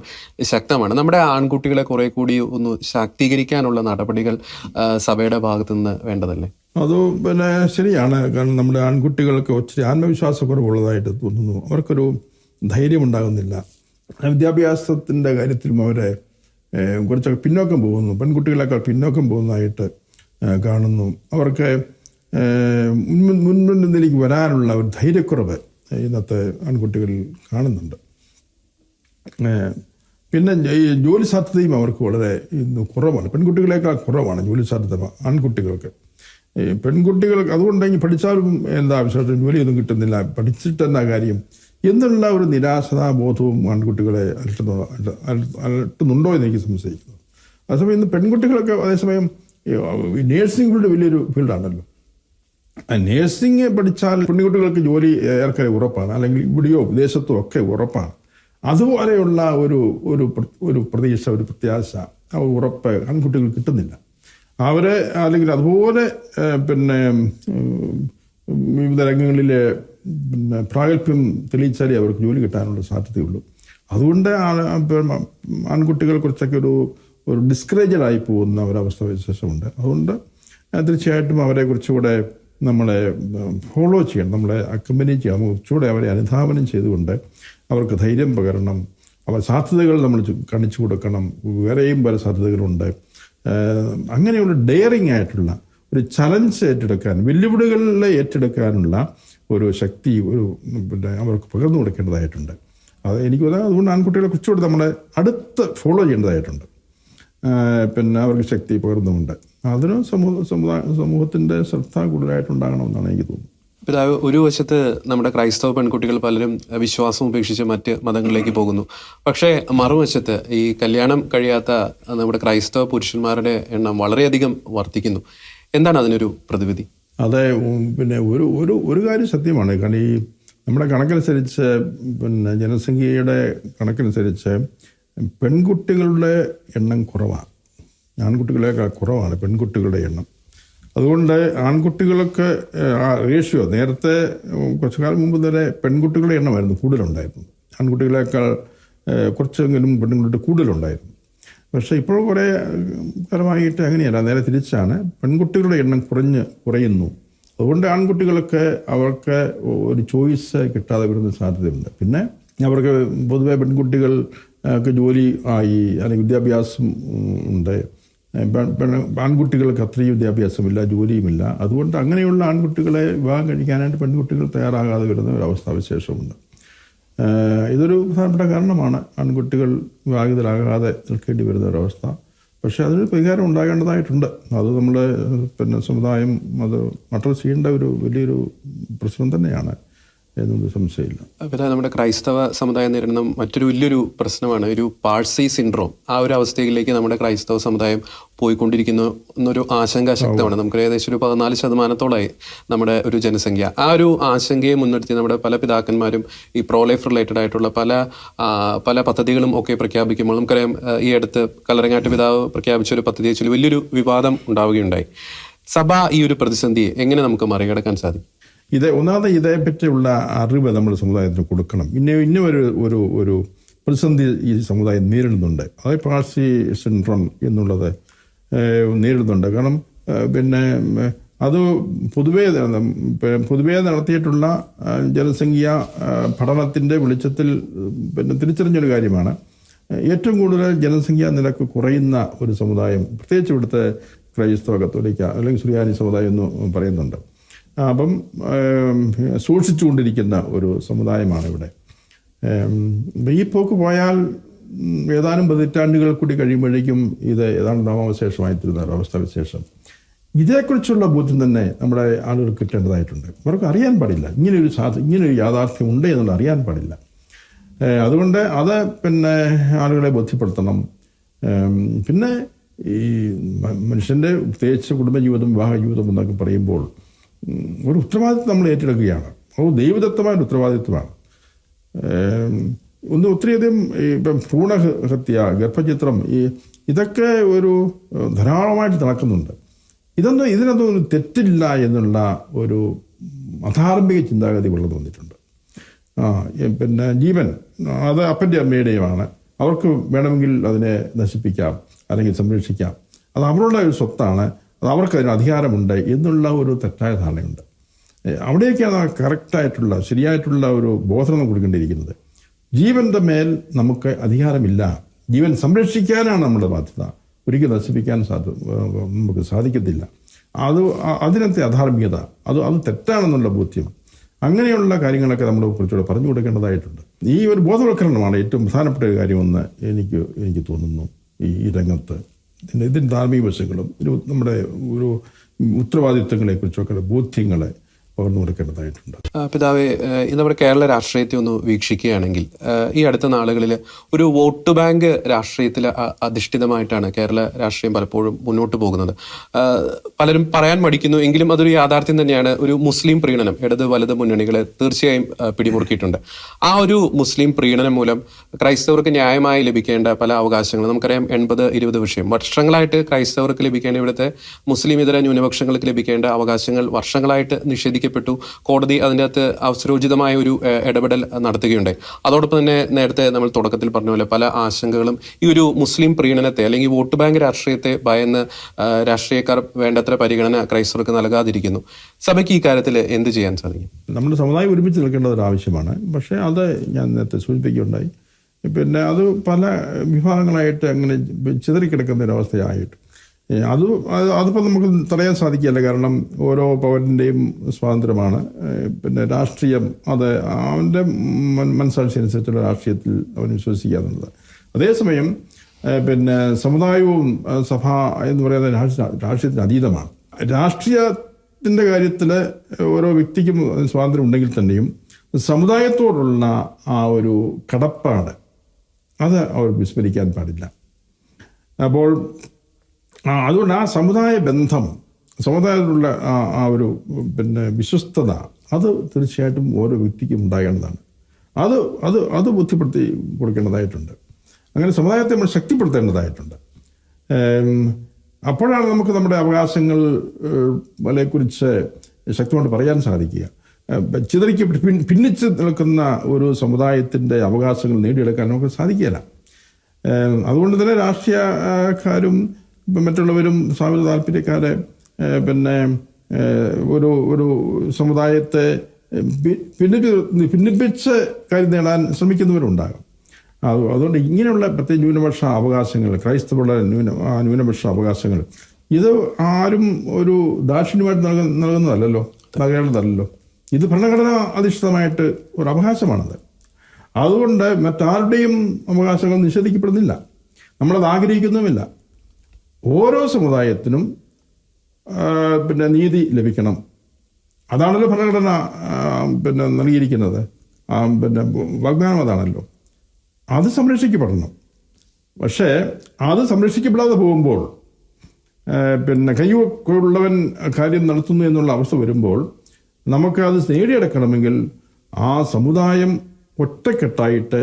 Speaker 1: ശക്തമാണ്. നമ്മുടെ ആൺകുട്ടികളെ കുറെ കൂടി ഒന്ന് ശാക്തീകരിക്കാനുള്ള നടപടികൾ സഭയുടെ ഭാഗത്തു നിന്ന് വേണ്ടതല്ലേ?
Speaker 2: അത് ശരിയാണ്. കാരണം നമ്മുടെ ആൺകുട്ടികൾക്ക് ഒത്തിരി ആത്മവിശ്വാസക്കുറവുള്ളതായിട്ട് തോന്നുന്നു. അവർക്കൊരു ധൈര്യം ഉണ്ടാകുന്നില്ല. വിദ്യാഭ്യാസത്തിൻ്റെ കാര്യത്തിലും അവരെ കുറച്ചൊക്കെ പിന്നോക്കം പോകുന്നു, പെൺകുട്ടികളെക്കാൾ പിന്നോക്കം പോകുന്നതായിട്ട് കാണുന്നു. അവർക്ക് മുൻപിലേക്ക് വരാനുള്ള ഒരു ധൈര്യക്കുറവ് ഇന്നത്തെ ആൺകുട്ടികളിൽ കാണുന്നുണ്ട്. പിന്നെ ഈ ജോലി സാധ്യതയും അവർക്ക് വളരെ ഇന്ന് കുറവാണ്. പെൺകുട്ടികളെക്കാൾ കുറവാണ് ജോലി സാധ്യത ആൺകുട്ടികൾക്ക്. പെൺകുട്ടികൾക്ക് അതുകൊണ്ടെങ്കിൽ പഠിച്ചാലും എന്താ ആവശ്യമായിട്ടും ജോലിയൊന്നും കിട്ടുന്നില്ല, പഠിച്ചിട്ടെന്താ കാര്യം എന്നുള്ള ഒരു നിരാശതാബോധവും ആൺകുട്ടികളെ അലട്ടുന്നുണ്ടോ എന്ന് എനിക്ക് സംശയിക്കുന്നു. അതേസമയം ഇന്ന് പെൺകുട്ടികളൊക്കെ അതേസമയം നേഴ്സിംഗ് ഫീൽഡ് വലിയൊരു ഫീൽഡാണല്ലോ. നേഴ്സിംഗ് പഠിച്ചാൽ പെൺകുട്ടികൾക്ക് ജോലി ഏറെ ഉറപ്പാണ്, അല്ലെങ്കിൽ ഇവിടെയോ വിദേശത്തോ ഒക്കെ ഉറപ്പാണ്. അതുപോലെയുള്ള ഒരു പ്രതീക്ഷ, ഒരു പ്രത്യാശ, ആ ഉറപ്പ് ആൺകുട്ടികൾ കിട്ടുന്നില്ല. അവരെ അല്ലെങ്കിൽ അതുപോലെ വിവിധ രംഗങ്ങളിൽ പ്രാഗൽഭ്യം തെളിയിച്ചാലേ അവർക്ക് ജോലി കിട്ടാനുള്ള സാധ്യതയുള്ളൂ. അതുകൊണ്ട് ആൺകുട്ടികൾ കുറച്ചൊക്കെ ഒരു ഡിസ്കറേജഡായി പോകുന്ന ഒരവസ്ഥ വിശേഷമുണ്ട്. അതുകൊണ്ട് തീർച്ചയായിട്ടും അവരെ കുറച്ചുകൂടെ നമ്മളെ ഫോളോ ചെയ്യണം, നമ്മളെ അക്കമ്പനി ചെയ്യണം, കുറച്ചുകൂടെ അവരെ അനുധാവനം ചെയ്തുകൊണ്ട് അവർക്ക് ധൈര്യം പകരണം. അവർ സാധ്യതകൾ നമ്മൾ കാണിച്ചു കൊടുക്കണം. വേറെയും പല സാധ്യതകളുണ്ട്. അങ്ങനെയുള്ള ഡെയറിങ് ആയിട്ടുള്ള ഒരു ചലഞ്ച് ഏറ്റെടുക്കാൻ, വെല്ലുവിളികളെ ഏറ്റെടുക്കാനുള്ള ഒരു ശക്തി അവർക്ക് പകർന്നു കൊടുക്കേണ്ടതായിട്ടുണ്ട്. അത് എനിക്ക് തോന്നുന്നത് അതുകൊണ്ട് ആൺകുട്ടികളെ കുറച്ചുകൂടി നമ്മളെ അടുത്ത് ഫോളോ ചെയ്യേണ്ടതായിട്ടുണ്ട്. അവർക്ക് ശക്തി പകർന്നുകൊണ്ട് അതിന് സമൂഹത്തിൻ്റെ ശ്രദ്ധ കൂടുതലായിട്ടുണ്ടാകണമെന്നാണ് എനിക്ക് തോന്നുന്നത്.
Speaker 1: പിതാവ്, ഒരു വശത്ത് നമ്മുടെ ക്രൈസ്തവ പെൺകുട്ടികൾ പലരും വിശ്വാസം ഉപേക്ഷിച്ച് മറ്റ് മതങ്ങളിലേക്ക് പോകുന്നു. പക്ഷേ മറുവശത്ത് ഈ കല്യാണം കഴിയാത്ത നമ്മുടെ ക്രൈസ്തവ പുരുഷന്മാരുടെ എണ്ണം വളരെയധികം വർദ്ധിക്കുന്നു. എന്താണ് അതിനൊരു പ്രതിവിധി?
Speaker 2: അതെ, ഒരു കാര്യം സത്യമാണ്. കാരണം ഈ നമ്മുടെ കണക്കനുസരിച്ച് ജനസംഖ്യയുടെ കണക്കനുസരിച്ച് പെൺകുട്ടികളുടെ എണ്ണം കുറവാണ്, ആൺകുട്ടികളെക്കാൾ കുറവാണ് പെൺകുട്ടികളുടെ എണ്ണം. അതുകൊണ്ട് ആൺകുട്ടികൾക്ക് റേഷ്യോ നേരത്തെ കുറച്ചു കാലം മുമ്പ് വരെ പെൺകുട്ടികളുടെ എണ്ണമായിരുന്നു കൂടുതലുണ്ടായിരുന്നു, ആൺകുട്ടികളെക്കാൾ കുറച്ചെങ്കിലും പെൺകുട്ടികളുടെ കൂടുതലുണ്ടായിരുന്നു. പക്ഷേ ഇപ്പോൾ കുറേ കാലമായിട്ട് അങ്ങനെയല്ല, നേരെ തിരിച്ചാണ്. പെൺകുട്ടികളുടെ എണ്ണം കുറയുന്നു. അതുകൊണ്ട് ആൺകുട്ടികൾക്ക് അവർക്ക് ഒരു ചോയ്സ് കിട്ടാതെ വരുന്ന സാധ്യതയുണ്ട്. പിന്നെ അവർക്ക് പൊതുവെ പെൺകുട്ടികൾ ഒക്കെ ജോലി ആയി, അല്ലെങ്കിൽ വിദ്യാഭ്യാസം ഉണ്ട്. ആൺകുട്ടികൾക്ക് അത്രയും വിദ്യാഭ്യാസമില്ല, ജോലിയുമില്ല. അതുകൊണ്ട് അങ്ങനെയുള്ള ആൺകുട്ടികളെ വിവാഹം കഴിക്കാനായിട്ട് പെൺകുട്ടികൾ തയ്യാറാകാതെ വരുന്ന ഒരു അവസ്ഥാവിശേഷമുണ്ട്. ഇതൊരു പ്രധാനപ്പെട്ട കാരണമാണ് ആൺകുട്ടികൾ വിവാഹിതരാകാതെ നിൽക്കേണ്ടി വരുന്ന ഒരവസ്ഥ. പക്ഷേ അതിനൊരു പരിഹാരം ഉണ്ടാകേണ്ടതായിട്ടുണ്ട്. അത് നമ്മുടെ സമുദായം അത് അഡ്രസ് ചെയ്യേണ്ട ഒരു വലിയൊരു പ്രശ്നം തന്നെയാണ് എന്നൊന്നും സംശയമില്ല.
Speaker 1: പിന്നെ നമ്മുടെ ക്രൈസ്തവ സമുദായം നേരിടുന്ന മറ്റൊരു വലിയൊരു പ്രശ്നമാണ് ഒരു പാഴ്സി സിൻഡ്രോം. ആ ഒരു അവസ്ഥയിലേക്ക് നമ്മുടെ ക്രൈസ്തവ സമുദായം പോയിക്കൊണ്ടിരിക്കുന്നു എന്നൊരു ആശങ്ക ശക്തമാണ്. നമുക്ക് ഏകദേശം ഒരു 14% നമ്മുടെ ഒരു ജനസംഖ്യ. ആ ഒരു ആശങ്കയെ മുൻനിർത്തി നമ്മുടെ പല പിതാക്കന്മാരും ഈ പ്രോലൈഫ് റിലേറ്റഡ് ആയിട്ടുള്ള പല പദ്ധതികളും ഒക്കെ പ്രഖ്യാപിക്കുമ്പോൾ നമുക്കറിയാം, ഈ അടുത്ത് കല്ലറങ്ങാട്ട് പിതാവ് പ്രഖ്യാപിച്ച ഒരു പദ്ധതിയെ ചൊല്ലി വലിയൊരു വിവാദം ഉണ്ടാവുകയുണ്ടായി. സഭ ഈ ഒരു പ്രതിസന്ധിയെ എങ്ങനെ നമുക്ക് മറികടക്കാൻ സാധിക്കും?
Speaker 2: ഒന്നാമത് ഇതേപ്പറ്റിയുള്ള അറിവ് നമ്മുടെ സമുദായത്തിന് കൊടുക്കണം. ഒരു പ്രതിസന്ധി ഈ സമുദായം നേരിടുന്നുണ്ട്. അതായത് പാഴ്സി സിൻഡ്രോം എന്നുള്ളത് നേരിടുന്നുണ്ട്. കാരണം അത് പൊതുവേ നടത്തിയിട്ടുള്ള ജനസംഖ്യ പഠനത്തിൻ്റെ വെളിച്ചത്തിൽ തിരിച്ചറിഞ്ഞൊരു കാര്യമാണ്. ഏറ്റവും കൂടുതൽ ജനസംഖ്യാ നിരക്ക് കുറയുന്ന ഒരു സമുദായം, പ്രത്യേകിച്ച് ഇവിടുത്തെ ക്രൈസ്തവ കത്തോലിക്ക അല്ലെങ്കിൽ സുറിയാനി സമുദായം എന്ന് പറയുന്നുണ്ട്. അപ്പം സൂക്ഷിച്ചുകൊണ്ടിരിക്കുന്ന ഒരു സമുദായമാണ് ഇവിടെ. ഈ പോക്ക് പോയാൽ ഏതാനും പതിറ്റാണ്ടുകൾ കൂടി കഴിയുമ്പോഴേക്കും ഇത് ഏതാണ്ട് നാമാവശേഷമായിത്തീരുന്ന ഒരവസ്ഥാവിശേഷം. ഇതേക്കുറിച്ചുള്ള ബോധ്യം തന്നെ നമ്മുടെ ആളുകൾക്ക് കിട്ടേണ്ടതായിട്ടുണ്ട്. അവർക്ക് അറിയാൻ പാടില്ല ഇങ്ങനൊരു യാഥാർത്ഥ്യം ഉണ്ട് എന്നുള്ള അറിയാൻ പാടില്ല. അതുകൊണ്ട് അത് ആളുകളെ ബോധ്യപ്പെടുത്തണം. പിന്നെ ഈ മനുഷ്യൻ്റെ പ്രത്യേകിച്ച് കുടുംബജീവിതം, വിവാഹ ജീവിതം എന്നൊക്കെ പറയുമ്പോൾ ഒരു ഉത്തരവാദിത്വം നമ്മൾ ഏറ്റെടുക്കുകയാണ്. അത് ദൈവദത്തമായൊരു ഉത്തരവാദിത്വമാണ്. ഒത്തിരിയധികം ഭ്രൂണഹത്യ, ഗർഭചിത്രം, ഇതൊക്കെ ധാരാളമായിട്ട് നടക്കുന്നുണ്ട്. ഇതിനൊന്നും തെറ്റില്ല എന്നുള്ള ഒരു അധാർമിക ചിന്താഗതി വളർന്നു വന്നിട്ടുണ്ട്. ജീവൻ അത് അപ്പൻ്റെ അമ്മയുടെയുമാണ്. അവർക്ക് വേണമെങ്കിൽ അതിനെ നശിപ്പിക്കാം അല്ലെങ്കിൽ സംരക്ഷിക്കാം. അത് അവരുടെ ഒരു സ്വത്താണ്, അത് അവർക്ക് അതിന് അധികാരമുണ്ട് എന്നുള്ള ഒരു തെറ്റായ ധാരണയുണ്ട്. അവിടേക്കാണ് കറക്റ്റായിട്ടുള്ള ശരിയായിട്ടുള്ള ഒരു ബോധനം കൊടുക്കേണ്ടിയിരിക്കുന്നത്. ജീവൻ്റെ മേൽ നമുക്ക് അധികാരമില്ല. ജീവൻ സംരക്ഷിക്കാനാണ് നമ്മുടെ ബാധ്യത. ഒരിക്കലും നശിപ്പിക്കാൻ നമുക്ക് സാധിക്കത്തില്ല. അതിനകത്തെ അധാർമികത അത് തെറ്റാണെന്നുള്ള ബോധ്യം, അങ്ങനെയുള്ള കാര്യങ്ങളൊക്കെ നമ്മൾ കുറച്ചുകൂടെ പറഞ്ഞു കൊടുക്കേണ്ടതായിട്ടുണ്ട്. ഈ ഒരു ബോധവൽക്കരണമാണ് ഏറ്റവും പ്രധാനപ്പെട്ട ഒരു കാര്യമെന്ന് എനിക്ക് തോന്നുന്നു. ഈ രംഗത്ത് ഇതിൻ്റെ ധാർമ്മിക വശങ്ങളും നമ്മുടെ ഒരു ഉത്തരവാദിത്വങ്ങളെക്കുറിച്ചൊക്കെ ബോധ്യങ്ങളെ പകർന്നു കൊടുക്കേണ്ടതായിട്ടുണ്ട്.
Speaker 1: പിതാവേ, നമ്മുടെ കേരള രാഷ്ട്രീയത്തെ ഒന്ന് വീക്ഷിക്കുകയാണെങ്കിൽ ഈ അടുത്ത നാളുകളിൽ ഒരു വോട്ട് ബാങ്ക് രാഷ്ട്രീയത്തിൽ അധിഷ്ഠിതമായിട്ടാണ് കേരള രാഷ്ട്രീയം പലപ്പോഴും മുന്നോട്ട് പോകുന്നത്. പലരും പറയാൻ മടിക്കുന്നു, എങ്കിലും അതൊരു യാഥാർത്ഥ്യം തന്നെയാണ്. ഒരു മുസ്ലിം പ്രീണനം ഇടത് വലത് മുന്നണികളെ തീർച്ചയായും പിടിമുറുക്കിയിട്ടുണ്ട്. ആ ഒരു മുസ്ലിം പ്രീണനം മൂലം ക്രൈസ്തവർക്ക് ന്യായമായി ലഭിക്കേണ്ട പല അവകാശങ്ങളും നമുക്കറിയാം. 80-20 വിഷയം വർഷങ്ങളായിട്ട് ക്രൈസ്തവർക്ക് ലഭിക്കേണ്ട, ഇവിടുത്തെ മുസ്ലിം ഇതര ന്യൂനപക്ഷങ്ങൾക്ക് ലഭിക്കേണ്ട അവകാശങ്ങൾ വർഷങ്ങളായിട്ട് നിഷേധിക്കപ്പെട്ടു. കോടതി അതിൻ്റെ അകത്ത് അവസരോചിതമായ ഒരു ഇടപെടൽ നടത്തുകയുണ്ടായി. അതോടൊപ്പം തന്നെ നേരത്തെ നമ്മൾ തുടക്കത്തിൽ പറഞ്ഞ പോലെ പല ആശങ്കകളും ഈ ഒരു മുസ്ലിം പ്രീണനത്തെ അല്ലെങ്കിൽ വോട്ട് ബാങ്ക് രാഷ്ട്രീയത്തെ ഭയന്ന് രാഷ്ട്രീയക്കാർ വേണ്ടത്ര പരിഗണന ക്രൈസ്തവർക്ക് നൽകാതിരിക്കുന്നു. സഭയ്ക്ക് ഈ കാര്യത്തിൽ എന്ത് ചെയ്യാൻ സാധിക്കും?
Speaker 2: നമ്മുടെ സമുദായം ഒരുമിച്ച് നിൽക്കേണ്ടത് ഒരു ആവശ്യമാണ്. പക്ഷേ അത് ഞാൻ നേരത്തെ സൂചിപ്പിക്കുകയുണ്ടായി. അത് പല വിഭാഗങ്ങളായിട്ട് അങ്ങനെ ചിതറിക്കിടക്കുന്ന ഒരവസ്ഥയായിട്ട് അതിപ്പോൾ നമുക്ക് തടയാൻ സാധിക്കില്ല. കാരണം ഓരോ പൗരൻ്റെയും സ്വാതന്ത്ര്യമാണ്. രാഷ്ട്രീയം അത് അവൻ്റെ മനസ്സാക്ഷി അനുസരിച്ചുള്ള രാഷ്ട്രീയത്തിൽ അവൻ വിശ്വസിക്കുക എന്നുള്ളത്. അതേസമയം സമുദായവും സഭ എന്ന് പറയുന്നത് രാഷ്ട്രീയത്തിന് അതീതമാണ്. രാഷ്ട്രീയത്തിൻ്റെ കാര്യത്തിൽ ഓരോ വ്യക്തിക്കും സ്വാതന്ത്ര്യം ഉണ്ടെങ്കിൽ തന്നെയും സമുദായത്തോടുള്ള ആ ഒരു കടപ്പാട് അത് അവർ വിസ്മരിക്കാൻ പാടില്ല. അപ്പോൾ അതുകൊണ്ട് ആ സമുദായ ബന്ധം, സമുദായത്തിലുള്ള ആ ഒരു വിശ്വസ്തത അത് തീർച്ചയായിട്ടും ഓരോ വ്യക്തിക്കും ഉണ്ടാകേണ്ടതാണ്. അത് ബോധ്യപ്പെടുത്തി കൊടുക്കേണ്ടതായിട്ടുണ്ട്. അങ്ങനെ സമുദായത്തെ നമ്മൾ ശക്തിപ്പെടുത്തേണ്ടതായിട്ടുണ്ട്. അപ്പോഴാണ് നമുക്ക് നമ്മുടെ അവകാശങ്ങളെക്കുറിച്ച് ശക്തമായിട്ട് പറയാൻ സാധിക്കുക. ഭിന്നിച്ച് നിൽക്കുന്ന ഒരു സമുദായത്തിൻ്റെ അവകാശങ്ങൾ നേടിയെടുക്കാൻ നമുക്ക് സാധിക്കില്ല. അതുകൊണ്ട് തന്നെ രാഷ്ട്രീയക്കാരും മറ്റുള്ളവരും സ്വാമിക താല്പര്യക്കാരെ ഒരു സമുദായത്തെ ഭിന്നിപ്പിച്ച് കാര്യം നേടാൻ ശ്രമിക്കുന്നവരുണ്ടാകും. അതുകൊണ്ട് ഇങ്ങനെയുള്ള പ്രത്യേക ന്യൂനപക്ഷ അവകാശങ്ങൾ, ക്രൈസ്തവരുടെ ന്യൂനപക്ഷ അവകാശങ്ങൾ, ഇത് ആരും ഒരു ദാക്ഷിണ്യമായിട്ട് നൽകുന്നതല്ലല്ലോ, നൽകേണ്ടതല്ലല്ലോ. ഇത് ഭരണഘടന അധിഷ്ഠിതമായിട്ട് ഒരു അവകാശമാണത്. അതുകൊണ്ട് മറ്റാരുടെയും അവകാശങ്ങൾ നിഷേധിക്കപ്പെടുന്നില്ല, നമ്മളത് ആഗ്രഹിക്കുന്നുമില്ല. ഓരോ സമുദായത്തിനും നീതി ലഭിക്കണം. അതാണല്ലോ ഭരണഘടന നൽകിയിരിക്കുന്നത്. വാഗ്ദാനം അതാണല്ലോ. അത് സംരക്ഷിക്കപ്പെടണം. പക്ഷേ അത് സംരക്ഷിക്കപ്പെടാതെ പോകുമ്പോൾ കയ്യുള്ളവൻ കാര്യം നടത്തുന്നു എന്നുള്ള അവസ്ഥ വരുമ്പോൾ നമുക്കത് നേടിയെടുക്കണമെങ്കിൽ ആ സമുദായം ഒറ്റക്കെട്ടായിട്ട്